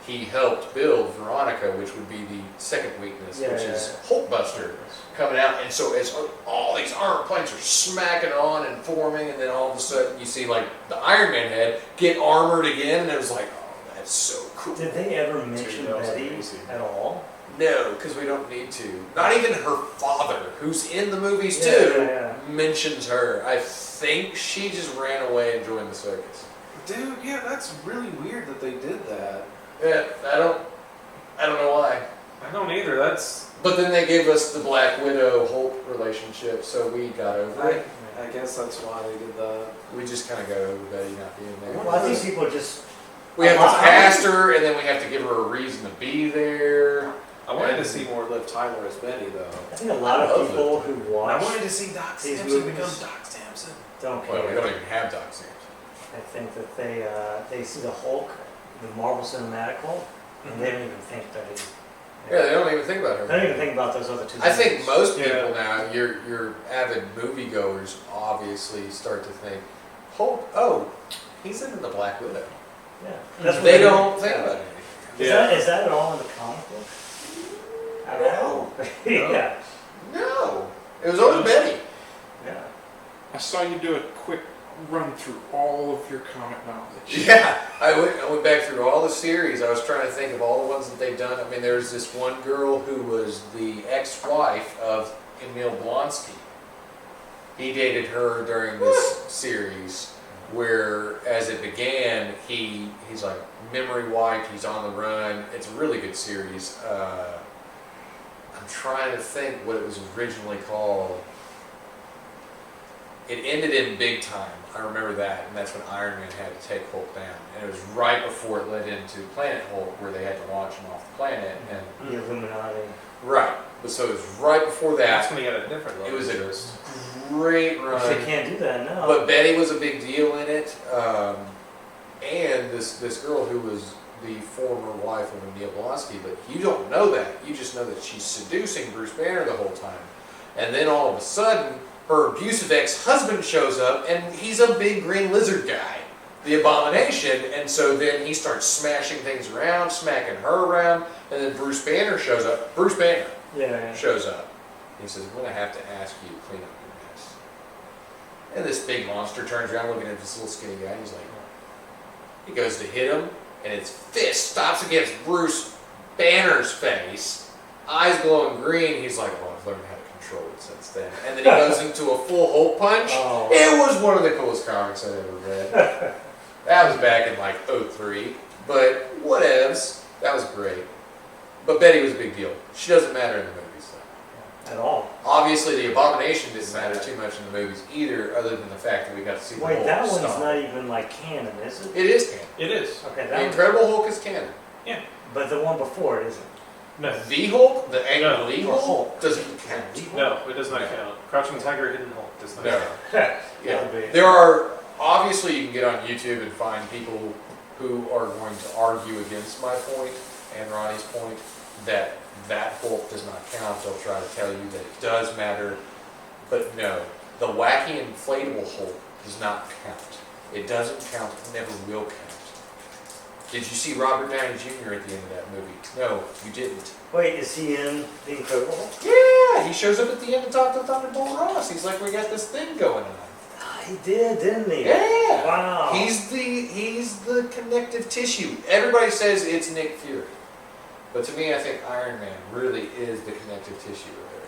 he helped build Veronica, which would be the second weakness, Yeah, which yeah, is Hulkbuster coming out. And so as all these armor plates are smacking on and forming, and then all of a sudden you see like the Iron Man head get armored again, and it was like, oh, That's so cool. Did they ever mention that was Betty amazing. at all? No, because we don't need to. Not even her father, who's in the movies Yeah, too, yeah, mentions her. I think she just ran away and joined the circus. Dude, yeah, that's really weird that they did that. Yeah, I don't know why. I don't either. That's But then they gave us the Black Widow Hulk relationship, so we got over it. I guess that's why they did that. We just kind of got over Betty not being there. Well, I think people just, We have to I- cast her, and then we have to give her a reason to be there. I wanted to see more Liv Tyler as Betty, though. I think a lot I of love people who I watch wanted to see Doc these Samson movies. become Doc Samson. don't Well, we care. don't even have Doc Samson. I think that they see the Hulk, the Marvel Cinematic Hulk, and they don't even think that he's. Yeah, they don't even think about her. They don't even think about those other two. I think movies. most Yeah. people now, your avid moviegoers, obviously start to think, Hulk, oh, he's in the Black Widow. Yeah. That's what They don't think yeah. about it. Is that at all in the comic book? At all? Yeah. No, it was always Betty. Yeah. I saw you do a quick run through all of your comic knowledge. Yeah, I went back through all the series. I was trying to think of all the ones that they've done. I mean, there's this one girl who was the ex-wife of Emil Blonsky. He dated her during this series, where as it began, he's like memory wiped. He's on the run. It's a really good series. I'm trying to think what it was originally called. It ended in Big Time. I remember that, and that's when Iron Man had to take Hulk down. And it was right before it led into Planet Hulk, where they had to launch him off the planet. And The Illuminati. right, but so it was right before That's that. when he had a different love It was a interest. great They run. can't do that now. But Betty was a big deal in it, and this girl who was the former wife of Emil Blonsky. But you don't know that. You just know that she's seducing Bruce Banner the whole time. And then all of a sudden, her abusive ex-husband shows up, and he's a big green lizard guy, the Abomination. And so then he starts smashing things around, smacking her around, and then Bruce Banner shows up. Bruce Banner yeah. shows up. He says, "I'm going to have to ask you to clean up your mess." And this big monster turns around looking at this little skinny guy, and he's like, he goes to hit him, and his fist stops against Bruce Banner's face, eyes glowing green. He's like, "Well, I've learned how to control it since then." And then he goes into a full Hulk punch. Oh. It was one of the coolest comics I've ever read. That was back in like '03, but whatevs. That was great. But Betty was a big deal. She doesn't matter in the movies, though. At all. Obviously, the Abomination didn't matter too much in the movies either, other than the fact that we got to see the Wait, Hulk that one's stop. not even like canon, is it? It is canon. It is. Okay, The that one, Incredible Hulk is canon. but the one before it isn't. No. The Hulk, the Ang No. Lee Or Hulk, Hulk. doesn't count. No, it does not No. count. Crouching Tiger, Hidden Hulk does not No. count. Yeah. That'd be- There are, obviously you can get on YouTube and find people who are going to argue against my point and Ronnie's point that that Hulk does not count. They'll try to tell you that it does matter, but no. The wacky inflatable Hulk does not count. It doesn't count, it never will count. Did you see Robert Downey Jr. at the end of that movie? No, you didn't. Wait, is he in The Incredible Hulk? Yeah, he shows up at the end and talks to Thunderbolt Ross. He's like, we got this thing going on. Ah, he did, didn't he? Yeah. Wow. He's the connective tissue. Everybody says it's Nick Fury. But to me, I think Iron Man really is the connective tissue of everything.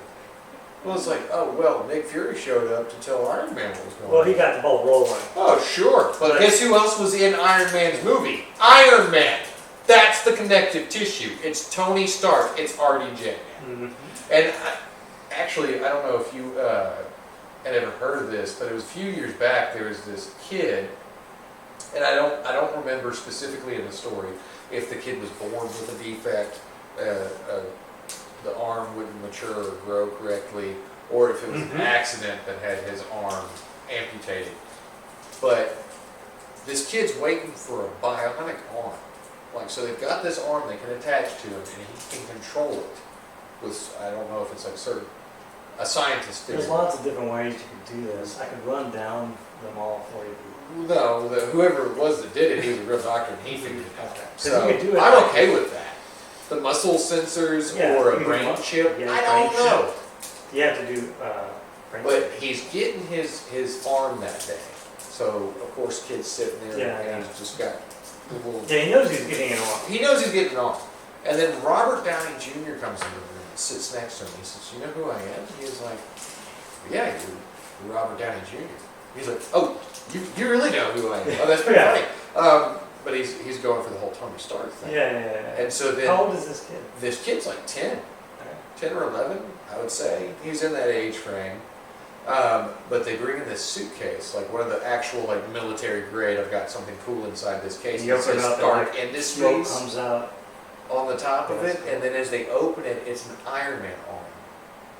Well, it's like, oh, well, Nick Fury showed up to tell Iron Man what was going Well, on. he got the ball rolling. Oh, sure. But guess who else was in Iron Man's movie? Iron Man. That's the connective tissue. It's Tony Stark. It's RDJ. Mm-hmm. And actually, I don't know if you had ever heard of this, but it was a few years back. There was this kid, and I don't remember specifically in the story if the kid was born with a defect, the arm wouldn't mature or grow correctly, or if it was an accident that had his arm amputated. But this kid's waiting for a bionic arm. Like, so they've got this arm they can attach to him, and he can control it. With, I don't know if it's like certain, a scientist There's did. lots of different ways you could do this. I could run down them all for you. No, whoever it was that did it, he was a real doctor, and he figured it out. Okay. 'Cause So you could do it I'm like- okay with that. The muscle sensors Yeah, or you a can brain do- chip, yeah, I don't brain know. You have to do brain But chip. he's getting his arm that day. So of course, kid's sitting there Yeah, and yeah. he's just got the little Yeah, he knows he's getting it off. he knows he's getting off. And then Robert Downey Jr. comes in the room and sits next to him. He says, "You know who I am?" He was like, "Yeah, you're Robert Downey Jr." He's like, "Oh, you really know who I am? Oh, that's pretty Yeah. funny." But he's going for the whole Tony Stark thing. Yeah. And so then How old is this kid? this kid's like 10 or 11, I would say. He's in that age frame. But they bring in this suitcase, like one of the actual like military grade. I've got something cool inside this case. You It open it says up and, Stark Smoke Industries comes out. on the top of Yeah, it, that's cool. and then as they open it, it's an Iron Man arm.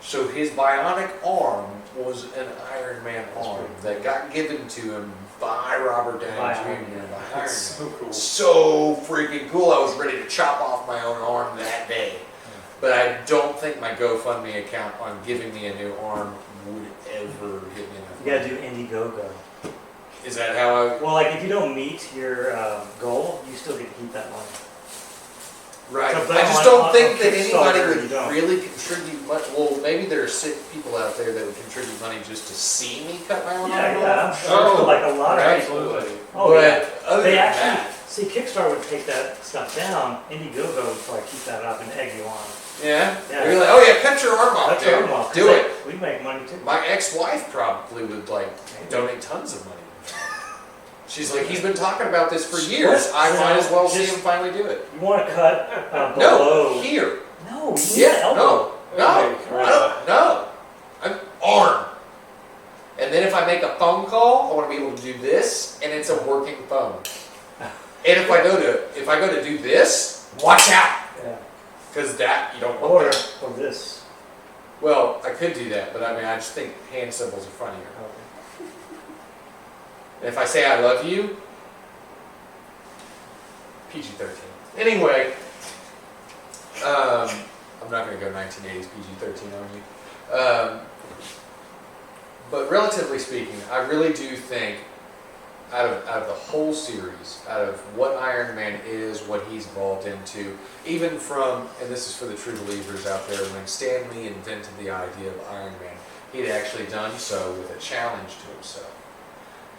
So his bionic arm was an Iron Man That's arm pretty cool. that got given to him by Robert Downey By Jr. Iron Man. by Iron That's Man. so cool. So freaking cool! I was ready to chop off my own arm that day. But I don't think my GoFundMe account on giving me a new arm would ever give me enough. You gotta money. do Indiegogo. Is that how I? Well, like if you don't meet your goal, you still get to keep that money. Right. So, but I just on- don't on think that anybody Kickstarter, you would don't. really contribute much. Well, maybe there are sick people out there that would contribute money just to see me cut my own arm Yeah, off. I'm sure. Like a lot of right. people would. Absolutely. Oh, but yeah. other They than actually, that, see, Kickstarter would take that stuff down. Indiegogo would probably keep that up and egg you on. yeah. Yeah. They're like, oh yeah, cut your arm off, That's dude. our off. Do it. We'd make money too. My ex-wife probably would like donate tons of money. She's like, he's been talking about this for years. I might as well see him finally do it. You want to cut No, below. here. No, you need Yeah, the elbow. no, Okay, I don't, no. An arm. And then if I make a phone call, I want to be able to do this, and it's a working phone. And if I go to do this, watch out, Yeah. because that you don't Or, want that. or this. Well, I could do that, but I mean, I just think hand symbols are funnier. Okay. And if I say I love you, PG-13. Anyway, I'm not going to go 1980s PG-13 on you. But relatively speaking, I really do think out of the whole series, out of what Iron Man is, what he's evolved into, even from, and this is for the true believers out there, when Stan Lee invented the idea of Iron Man, he'd actually done so with a challenge to himself.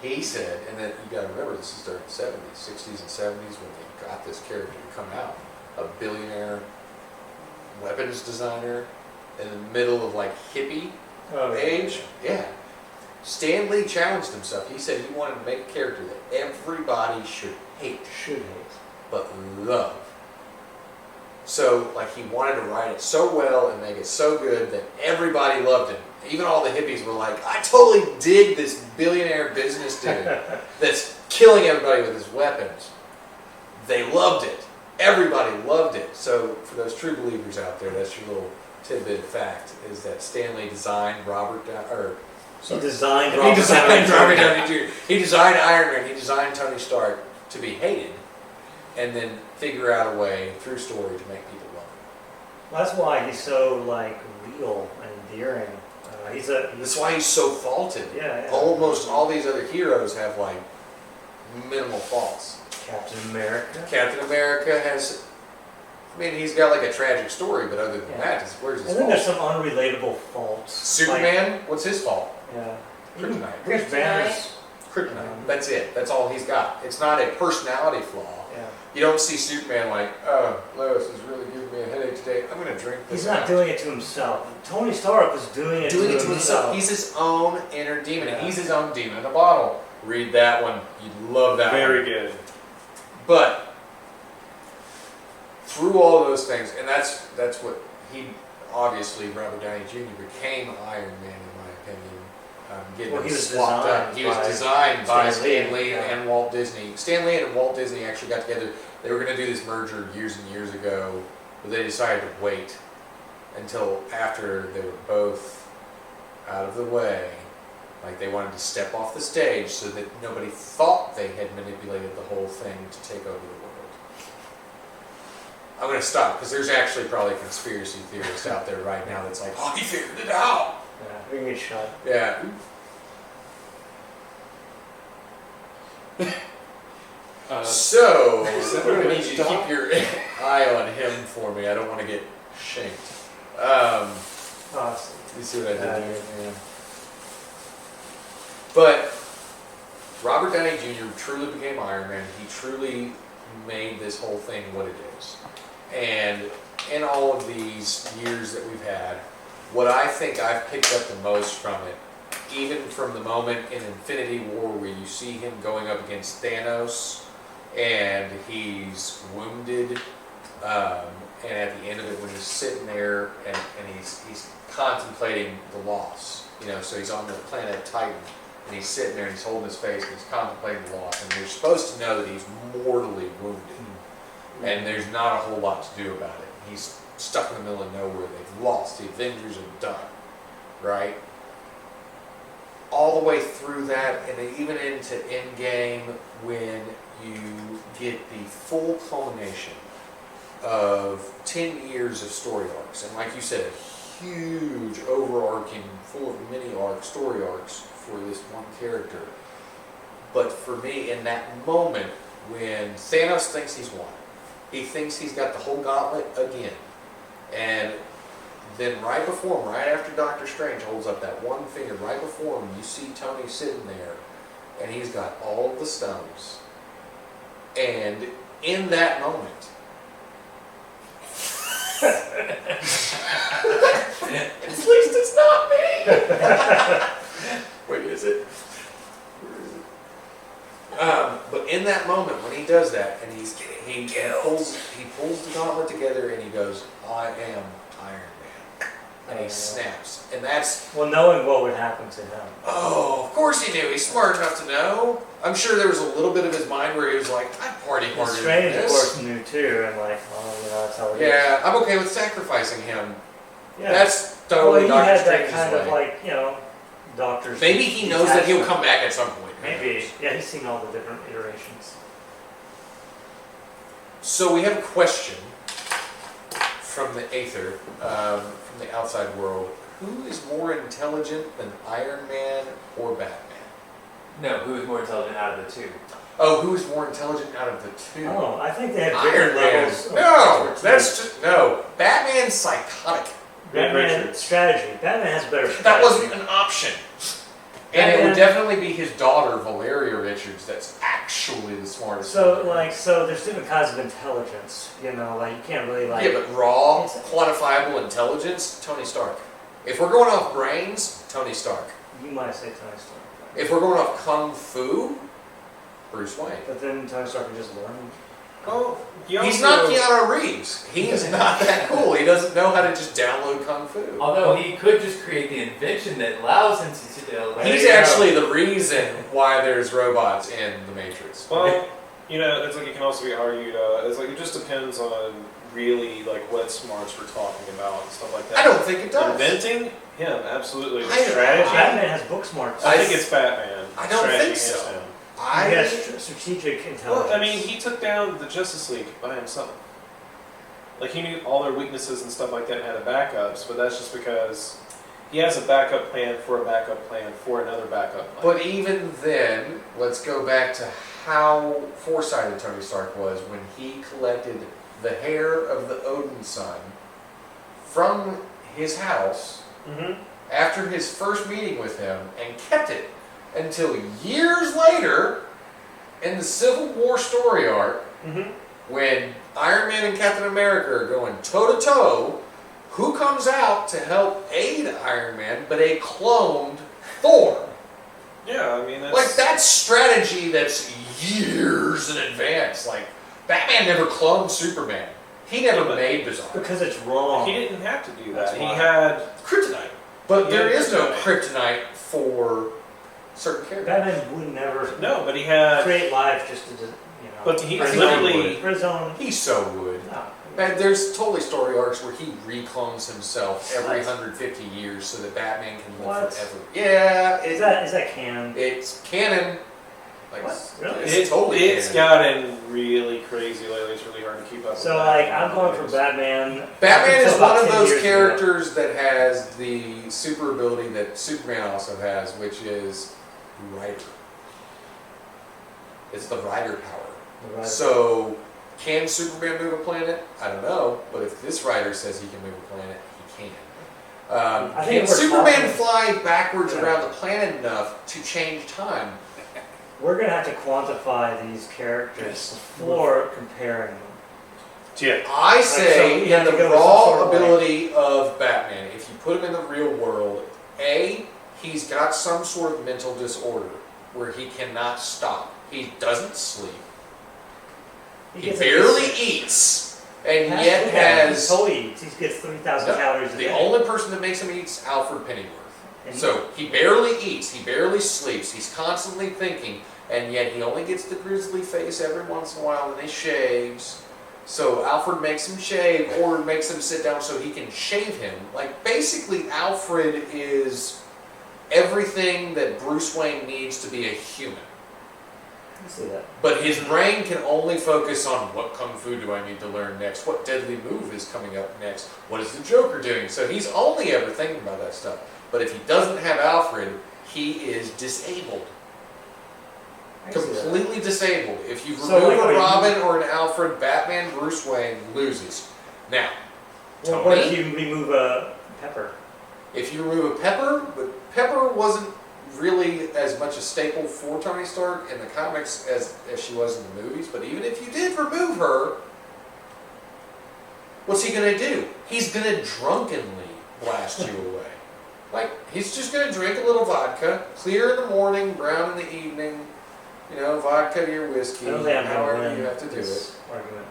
He said, and then you got to remember, this is during the 70s, 60s and 70s when they got this character to come out, a billionaire weapons designer in the middle of like hippie Oh, yeah. age. Yeah. Stan Lee challenged himself. He said he wanted to make a character that everybody should hate, Should hate. but love. So, like, he wanted to write it so well and make it so good that everybody loved him. Even all the hippies were like, I totally dig this billionaire business dude that's killing everybody with his weapons. They loved it. Everybody loved it. So, for those true believers out there, that's your little tidbit fact, is that Stan Lee designed He designed He designed Robert Jr. Downey Jr. He designed Iron Man. He designed Tony Stark to be hated, and then figure out a way through story to make people love him. That's why he's so like real and endearing. That's why he's so faulted. Yeah. Almost all these other heroes have like minimal faults. Captain America. Captain America has. I mean, he's got like a tragic story, but other than Yeah. that, where's his And then there's fault? some unrelatable faults. Superman, what's his fault? Like, yeah. Kryptonite. Bruce Banner's. Kryptonite. That's it. That's all he's got. It's not a personality flaw. Yeah. You don't see Superman like, oh, Lois is really giving me a headache today. I'm going to drink this. He's not out." doing it to himself. Tony Stark was doing it to himself. He's his own inner demon. Yeah. He's his own demon in a bottle. Read that one. You'd love that Very one. good. But through all those things, and that's what he obviously Robert Downey Jr. became Iron Man in my opinion. Getting Well, him he was swapped up. designed He was by designed by Stan Lee, Stan Lee yeah. and Walt Disney. Stan Lee and Walt Disney actually got together. They were going to do this merger years and years ago, but they decided to wait until after they were both out of the way. Like they wanted to step off the stage so that nobody thought they had manipulated the whole thing to take over the world. I'm going to stop because there's actually probably conspiracy theorists out there right now that's like, oh, he figured it out. Yeah, we can get shot. Yeah. So, I'm going to need you to keep your eye on him for me. I don't want to get shanked. Awesome. You see what I did Yeah. there? Yeah. But Robert Downey Jr. truly became Iron Man. He truly made this whole thing what it is. And in all of these years that we've had, what I think I've picked up the most from it, even from the moment in Infinity War where you see him going up against Thanos and he's wounded, and at the end of it when he's sitting there and he's contemplating the loss, you know, so he's on the planet Titan and he's sitting there and he's holding his face and he's contemplating the loss, and you're supposed to know that he's mortally wounded and there's not a whole lot to do about it. He's stuck in the middle of nowhere. They've lost. The Avengers are done, right? All the way through that, and then even into Endgame, when you get the full culmination of 10 years of story arcs, and like you said, a huge overarching, full of mini story arcs for this one character. But for me, in that moment, when Thanos thinks he's won, he thinks he's got the whole gauntlet again. And then right before him, right after Doctor Strange holds up that one finger, right before him, you see Tony sitting there, and he's got all of the stones. And in that moment, at least it's not me! Wait, is it? Where is it? But in that moment, when he does that, and he pulls the gauntlet together, and he goes, "I am Iron Man," and he snaps, and that's Well, knowing what would happen to him. oh, of course he knew. He's smart enough to know. I'm sure there was a little bit of his mind where he was like, "I party And harder than Strange, of this." course, knew too, and like, oh, you know, that's how it is. Yeah, I'm okay with sacrificing him. Yeah. That's Well, totally he Doctor had that Strange's kind way. of like, you know, doctor's. Maybe he knows that he'll detachment. come back at some point. Maybe. Yeah, he's seen all the different iterations. So we have a question from the Aether, from the outside world. Who is more intelligent than Iron Man or Batman? No, who is more intelligent out of the two? Oh, who is more intelligent out of the two? Oh, I think they have Iron different Man. levels. Of No, expertise. that's just no. Batman's psychotic. Batman Richards. strategy. Batman has better strategy. That wasn't an option. And it would Batman- definitely be his daughter, Valeria Richards, that's actually the smartest. So, one. like, so there's different kinds of intelligence. You know, like you can't really like. Yeah, but raw, It's- quantifiable intelligence, Tony Stark. If we're going off brains, Tony Stark. You might say Tony Stark, If we're going off kung fu, Bruce Wayne. but then Tony Stark can just learn. Well, He's not Keanu Reeves. He's not that cool. He doesn't know how to just download kung fu. Although he could just create the invention that allows him to He's actually the reason why there's robots in the Matrix. Well, you know, it's like it can also be argued. It's like it just depends on really like what smarts we're talking about and stuff like that. I don't think it does. Inventing him, absolutely. The I- strategy. Batman has book smarts. I think it's Batman. I don't Strategy think so. hands down. He has strategic intelligence. Well, I mean, he took down the Justice League by himself. Like he knew all their weaknesses and stuff like that and had a backups, but that's just because he has a backup plan for a backup plan for another backup plan. But even then, let's go back to how foresighted Tony Stark was when he collected the hair of the Odin son from his house Mm-hmm. after his first meeting with him and kept it until years later in the Civil War story arc Mm-hmm. when Iron Man and Captain America are going toe to toe. Who comes out to help aid Iron Man but a cloned Thor? Yeah, I mean, that's... Like, that's strategy that's years in advance. Like, Batman never cloned Superman. He never Yeah, but- made Bizarre. because it's wrong. He didn't have to do That's that. He why. had... Kryptonite. But Yeah, there is no kryptonite. kryptonite for certain characters. Batman would never No, but he had... create life just to, you know. But he I think literally... for his own. He so would. No. And there's totally story arcs where he reclones himself every What? 150 years so that Batman can live What? forever. Yeah, Is that canon? it's canon. Like, What? Really? It's totally It's canon. gotten really crazy lately. It's really hard to keep up with. So like I'm going for Batman. Batman Until is about one of 10 those years ago. characters that has the super ability that Superman also has, which is writer. It's the writer power. Right. So, can Superman move a planet? I don't know, but if this writer says he can move a planet, he can. I think Can we're Superman talking- fly backwards Yeah. around the planet enough to change time? we're gonna have to quantify these characters Yes. before comparing them. Yeah. I so say we have in to the go with some raw sort of, like- ability of Batman, if you put him in the real world, he's got some sort of mental disorder where he cannot stop. He doesn't sleep. He gets barely a- eats, and Has- yet yeah, he has totally eats. He gets 3,000 calories a the day. only person that makes him eat is Alfred Pennyworth. And he- So he barely eats, he barely sleeps, he's constantly thinking, and yet he only gets the grizzly face every once in a while and he shaves. So Alfred makes him shave or makes him sit down so he can shave him. Like basically Alfred is everything that Bruce Wayne needs to be a human. I see that. But his brain can only focus on what kung fu do I need to learn next, what deadly move is coming up next, what is the Joker doing. So he's only ever thinking about that stuff. But if he doesn't have Alfred, he is disabled. I see that. Completely disabled. If you So, remove like, a Robin or an Alfred, Batman, Bruce Wayne loses. Now, Well, what if Tony? you remove a Pepper? if you remove a Pepper, but Pepper wasn't really as much a staple for Tony Stark in the comics as she was in the movies, but even if you did remove her, what's he gonna do? He's gonna drunkenly blast you away. Like, he's just gonna drink a little vodka, clear in the morning, brown in the evening, you know, vodka to your whiskey, I don't think I'm gonna however win you have to do it. this argument.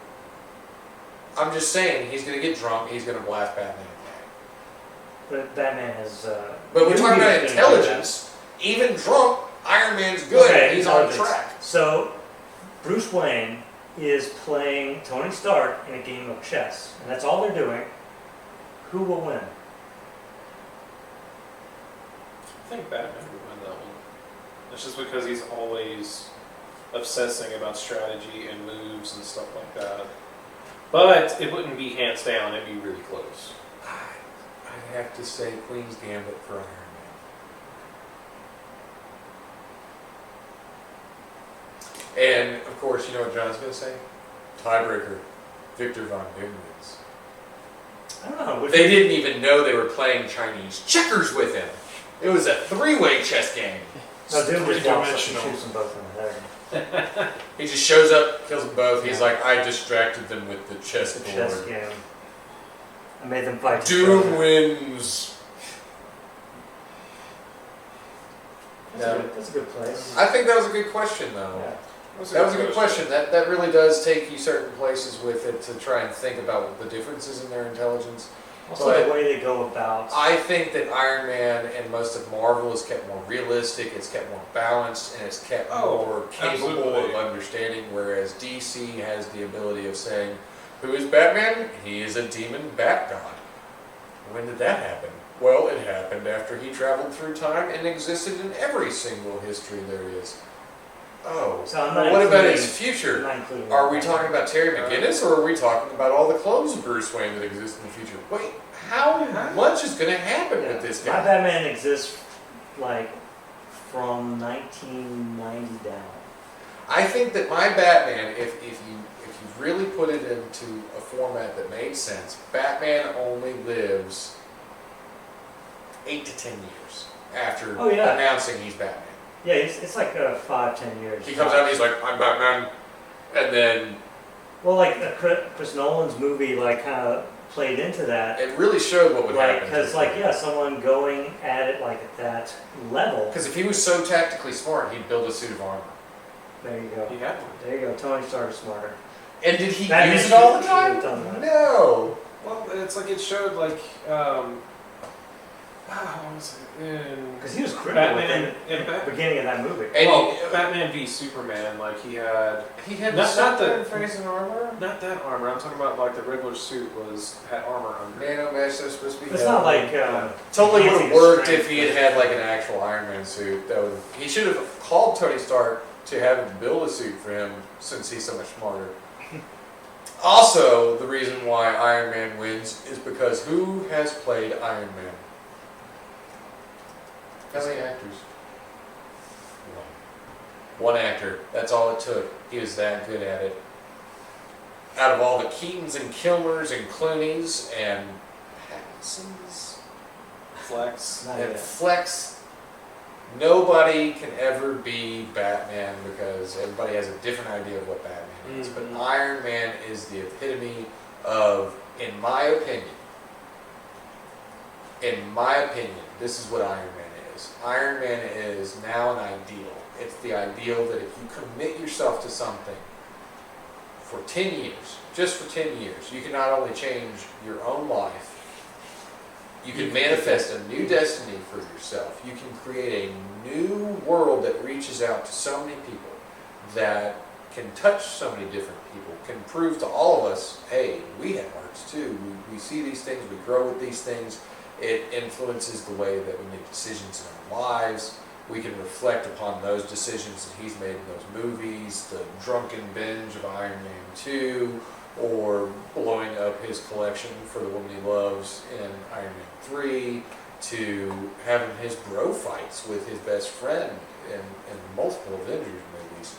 I'm just saying, he's gonna get drunk, he's gonna blast Batman away. But Batman has. But we're movie talking about is gonna do intelligence. Even drunk, Iron Man's good. Okay, He's on intelligence. track. So, Bruce Wayne is playing Tony Stark in a game of chess, and that's all they're doing. Who will win? I think Batman would win that one. It's just because he's always obsessing about strategy and moves and stuff like that. But it wouldn't be hands down, it'd be really close. I'd have to say Queen's Gambit for Iron Man. And, of course, you know what John's going to say? Tiebreaker. Victor Von Doom wins. I don't know. Which They didn't even know they were playing Chinese checkers with him. It was a three-way chess game. No, Doom just walks up and Three-dimensional. shoots them both in the head. He just shows up, kills them both. He's like, I distracted them with the It's a chess chessboard. game. I made them fight. each Doom other. wins. That's a good place. I think that was a good question, though. Yeah. That was a good question. That really does take you certain places with it to try and think about the differences in their intelligence. Also, But the way they go about. I think that Iron Man and most of Marvel is kept more realistic, it's kept more balanced, and it's kept more capable absolutely. of understanding, whereas DC has the ability of saying, who is Batman? He is a demon bat god. When did that happen? Well, it happened after he traveled through time and existed in every single history there is. Oh, So I'm well, not what about including- his future? I'm not including Are we that. talking about Terry McGinnis, or are we talking about all the clones of Bruce Wayne that exist in the future? Wait, how much is going to happen with this My guy? Batman exists like from 1990 down. I think that my Batman, if you really put it into a format that made sense, Batman only lives 8 to 10 years after Oh, yeah. announcing he's Batman. Yeah, it's like 5-10 years. He comes out and he's like, I'm Batman, and then Well, like Chris Nolan's movie, like kind of played into that. it really showed what would Like, happen. because like yeah, someone going at it like at that level. Because if he was so tactically smart, he'd build a suit of armor. He There you go. had one. There you go. Tony Stark is smarter. And did he Batman use it all the should time? have done that. No. Well, it's like it showed like, what was it? In Because he was critical Batman in and the beginning of that movie. And well, he- Batman v Superman, like he had He had Not the- face and armor. not that armor. I'm talking about like the regular suit had armor under. it. Nano mesh that's supposed to be. It's not like Totally would enhancing have worked his if he had strength. had like an actual Iron Man suit. That would. He should have called Tony Stark to have him build a suit for him, since he's so much smarter. Also, the reason why Iron Man wins is because who has played Iron Man? How many actors? One actor. That's all it took. He was that good at it. Out of all the Keatons and Kilmers and Clooney's and Pattinsons Flex. Not and yet. Flex, nobody can ever be Batman because everybody has a different idea of what Batman is. Mhm. But Iron Man is the epitome of, in my opinion, this is what Iron Man is. Iron Man is now an ideal. It's the ideal that if you commit yourself to something for 10 years, just for 10 years, you can not only change your own life, you can manifest a new destiny for yourself. You can create a new world that reaches out to so many people, that can touch so many different people, can prove to all of us, hey, we have hearts too. We see these things, we grow with these things. It influences the way that we make decisions in our lives. We can reflect upon those decisions that he's made in those movies, the drunken binge of Iron Man 2, or blowing up his collection for the woman he loves in Iron Man 3, to having his bro fights with his best friend in multiple Avengers movies.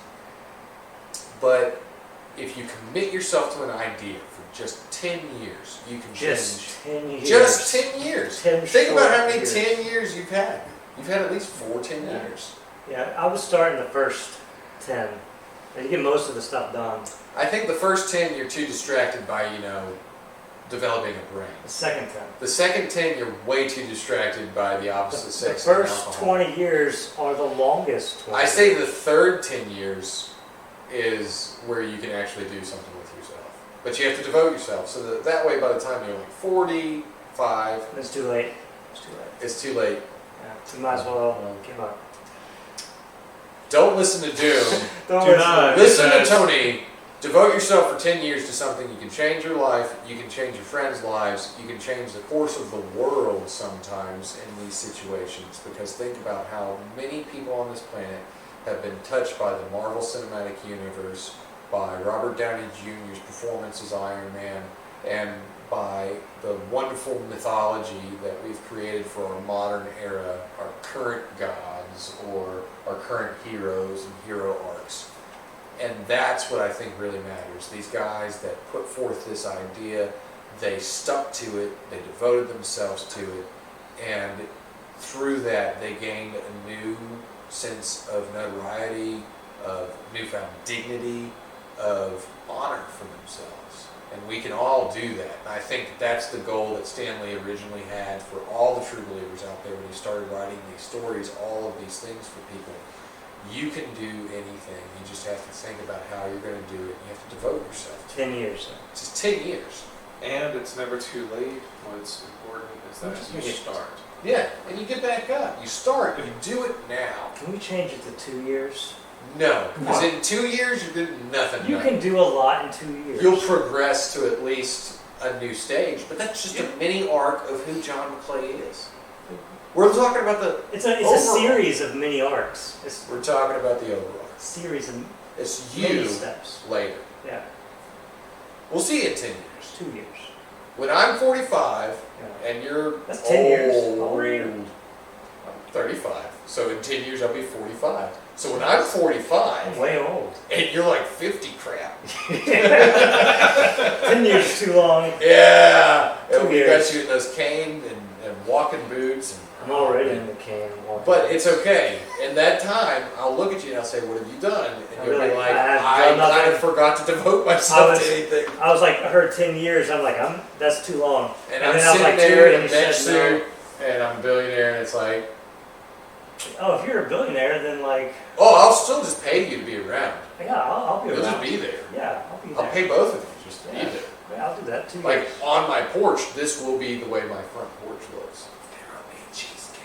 But if you commit yourself to an idea for just 10 years, you can Just change. 10 years. Just 10 years. 10 Think about how short many years. 10 years you've had. You've had at least 10 Yeah. years. Yeah, I was starting the first 10. And you get most of the stuff done. I think the first 10 you're too distracted by, developing a brain. The second 10. The second 10 you're way too distracted by the opposite The sex and first alcohol. 20 years are the longest 20. I say the third 10 years is where you can actually do something with yourself. But you have to devote yourself. So that way by the time you're like 45, It's too late. It's too late. it's too late. Yeah, you might as well give up. Don't listen to Doom. Don't Do listen. not. Listen to Yes. Tony. Devote yourself for 10 years to something. You can change your life. You can change your friends' lives. You can change the course of the world sometimes in these situations. Because think about how many people on this planet have been touched by the Marvel Cinematic Universe, by Robert Downey Jr.'s performance as Iron Man, and by the wonderful mythology that we've created for our modern era, our current gods or our current heroes and hero arcs. And that's what I think really matters. These guys that put forth this idea, they stuck to it, they devoted themselves to it, and through that they gained a new sense of notoriety, of newfound dignity, of honor for themselves. And we can all do that. And I think that's the goal that Stan Lee originally had for all the true believers out there when he started writing these stories, all of these things for people. You can do anything. You just have to think about how you're going to do it. You have to devote yourself. 10 years. It's just 10 years. And it's never too late. What's important is that Just you make it- start. Yeah, and you get back up. You start. You do it now. Can we change it to 2 years? No, because in 2 years you're doing nothing. You done. can do a lot in 2 years. You'll progress to at least a new stage, but that's just a mini arc of who John McClane is. We're talking about the. It's a Overall. series of mini arcs. It's We're talking about the overall. a series of It's many you steps. later. Yeah, We'll see you in 10 years. 2 years. When I'm 45 Yeah. and you're That's 10 years. old, I'll read I'm 35. So in 10 years I'll be 45. So when I'm 45 I'm way old. and you're like 50, crap. 10 years is too long. Yeah. 2 And we years. got you in those cane and walking boots. And, I'm already in the can. walking. But it's okay. In that time, I'll look at you and I'll say, "What have you done?" And I'll you'll be be like, like, "I've "I done nothing." kind of forgot to devote myself I was- to anything." I was like, I heard 10 years. I'm like, that's too long. And And I'm then I was sitting like, there "2," in a and you bench said no. suit, and I'm a billionaire, and it's like, Oh, if you're a billionaire, then like, "Oh, I'll still just pay you to be around. yeah, I'll be You'll just around. be there. Yeah, I'll be there. I'll pay both of you just to Yeah. be there." Yeah, I'll do that. 2 Like years. on my porch, this will be the way my front porch looks. There'll be cheesecake.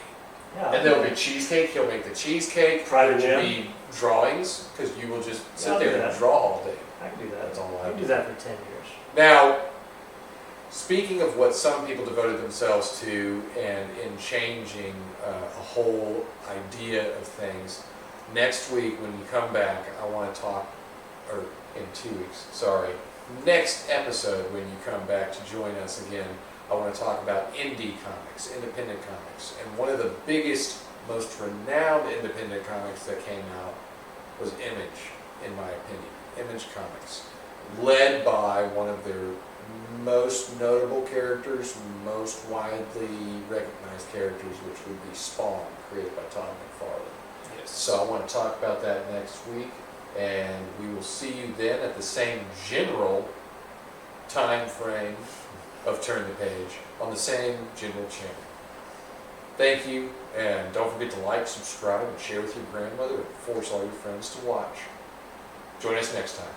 Yeah, I'll And do there'll that. be cheesecake. He'll make the cheesecake. Private There will gym. be drawings because you will just Yeah, sit I'll do there and that. draw all day. I can do that. That's all I I can do. do that for 10 years. Now, speaking of what some people devoted themselves to and in changing a whole idea of things, next week when you come back, I want to talk, or in 2 weeks, sorry, next episode when you come back to join us again, I want to talk about indie comics, independent comics. And one of the biggest, most renowned independent comics that came out was Image, in my opinion. Image Comics, led by one of their most notable characters, most widely recognized characters, which would be Spawn, created by Todd McFarlane. Yes. So I want to talk about that next week, and we will see you then at the same general time frame of Turn the Page on the same general channel. Thank you, and don't forget to like, subscribe, and share with your grandmother, and force all your friends to watch. Join us next time.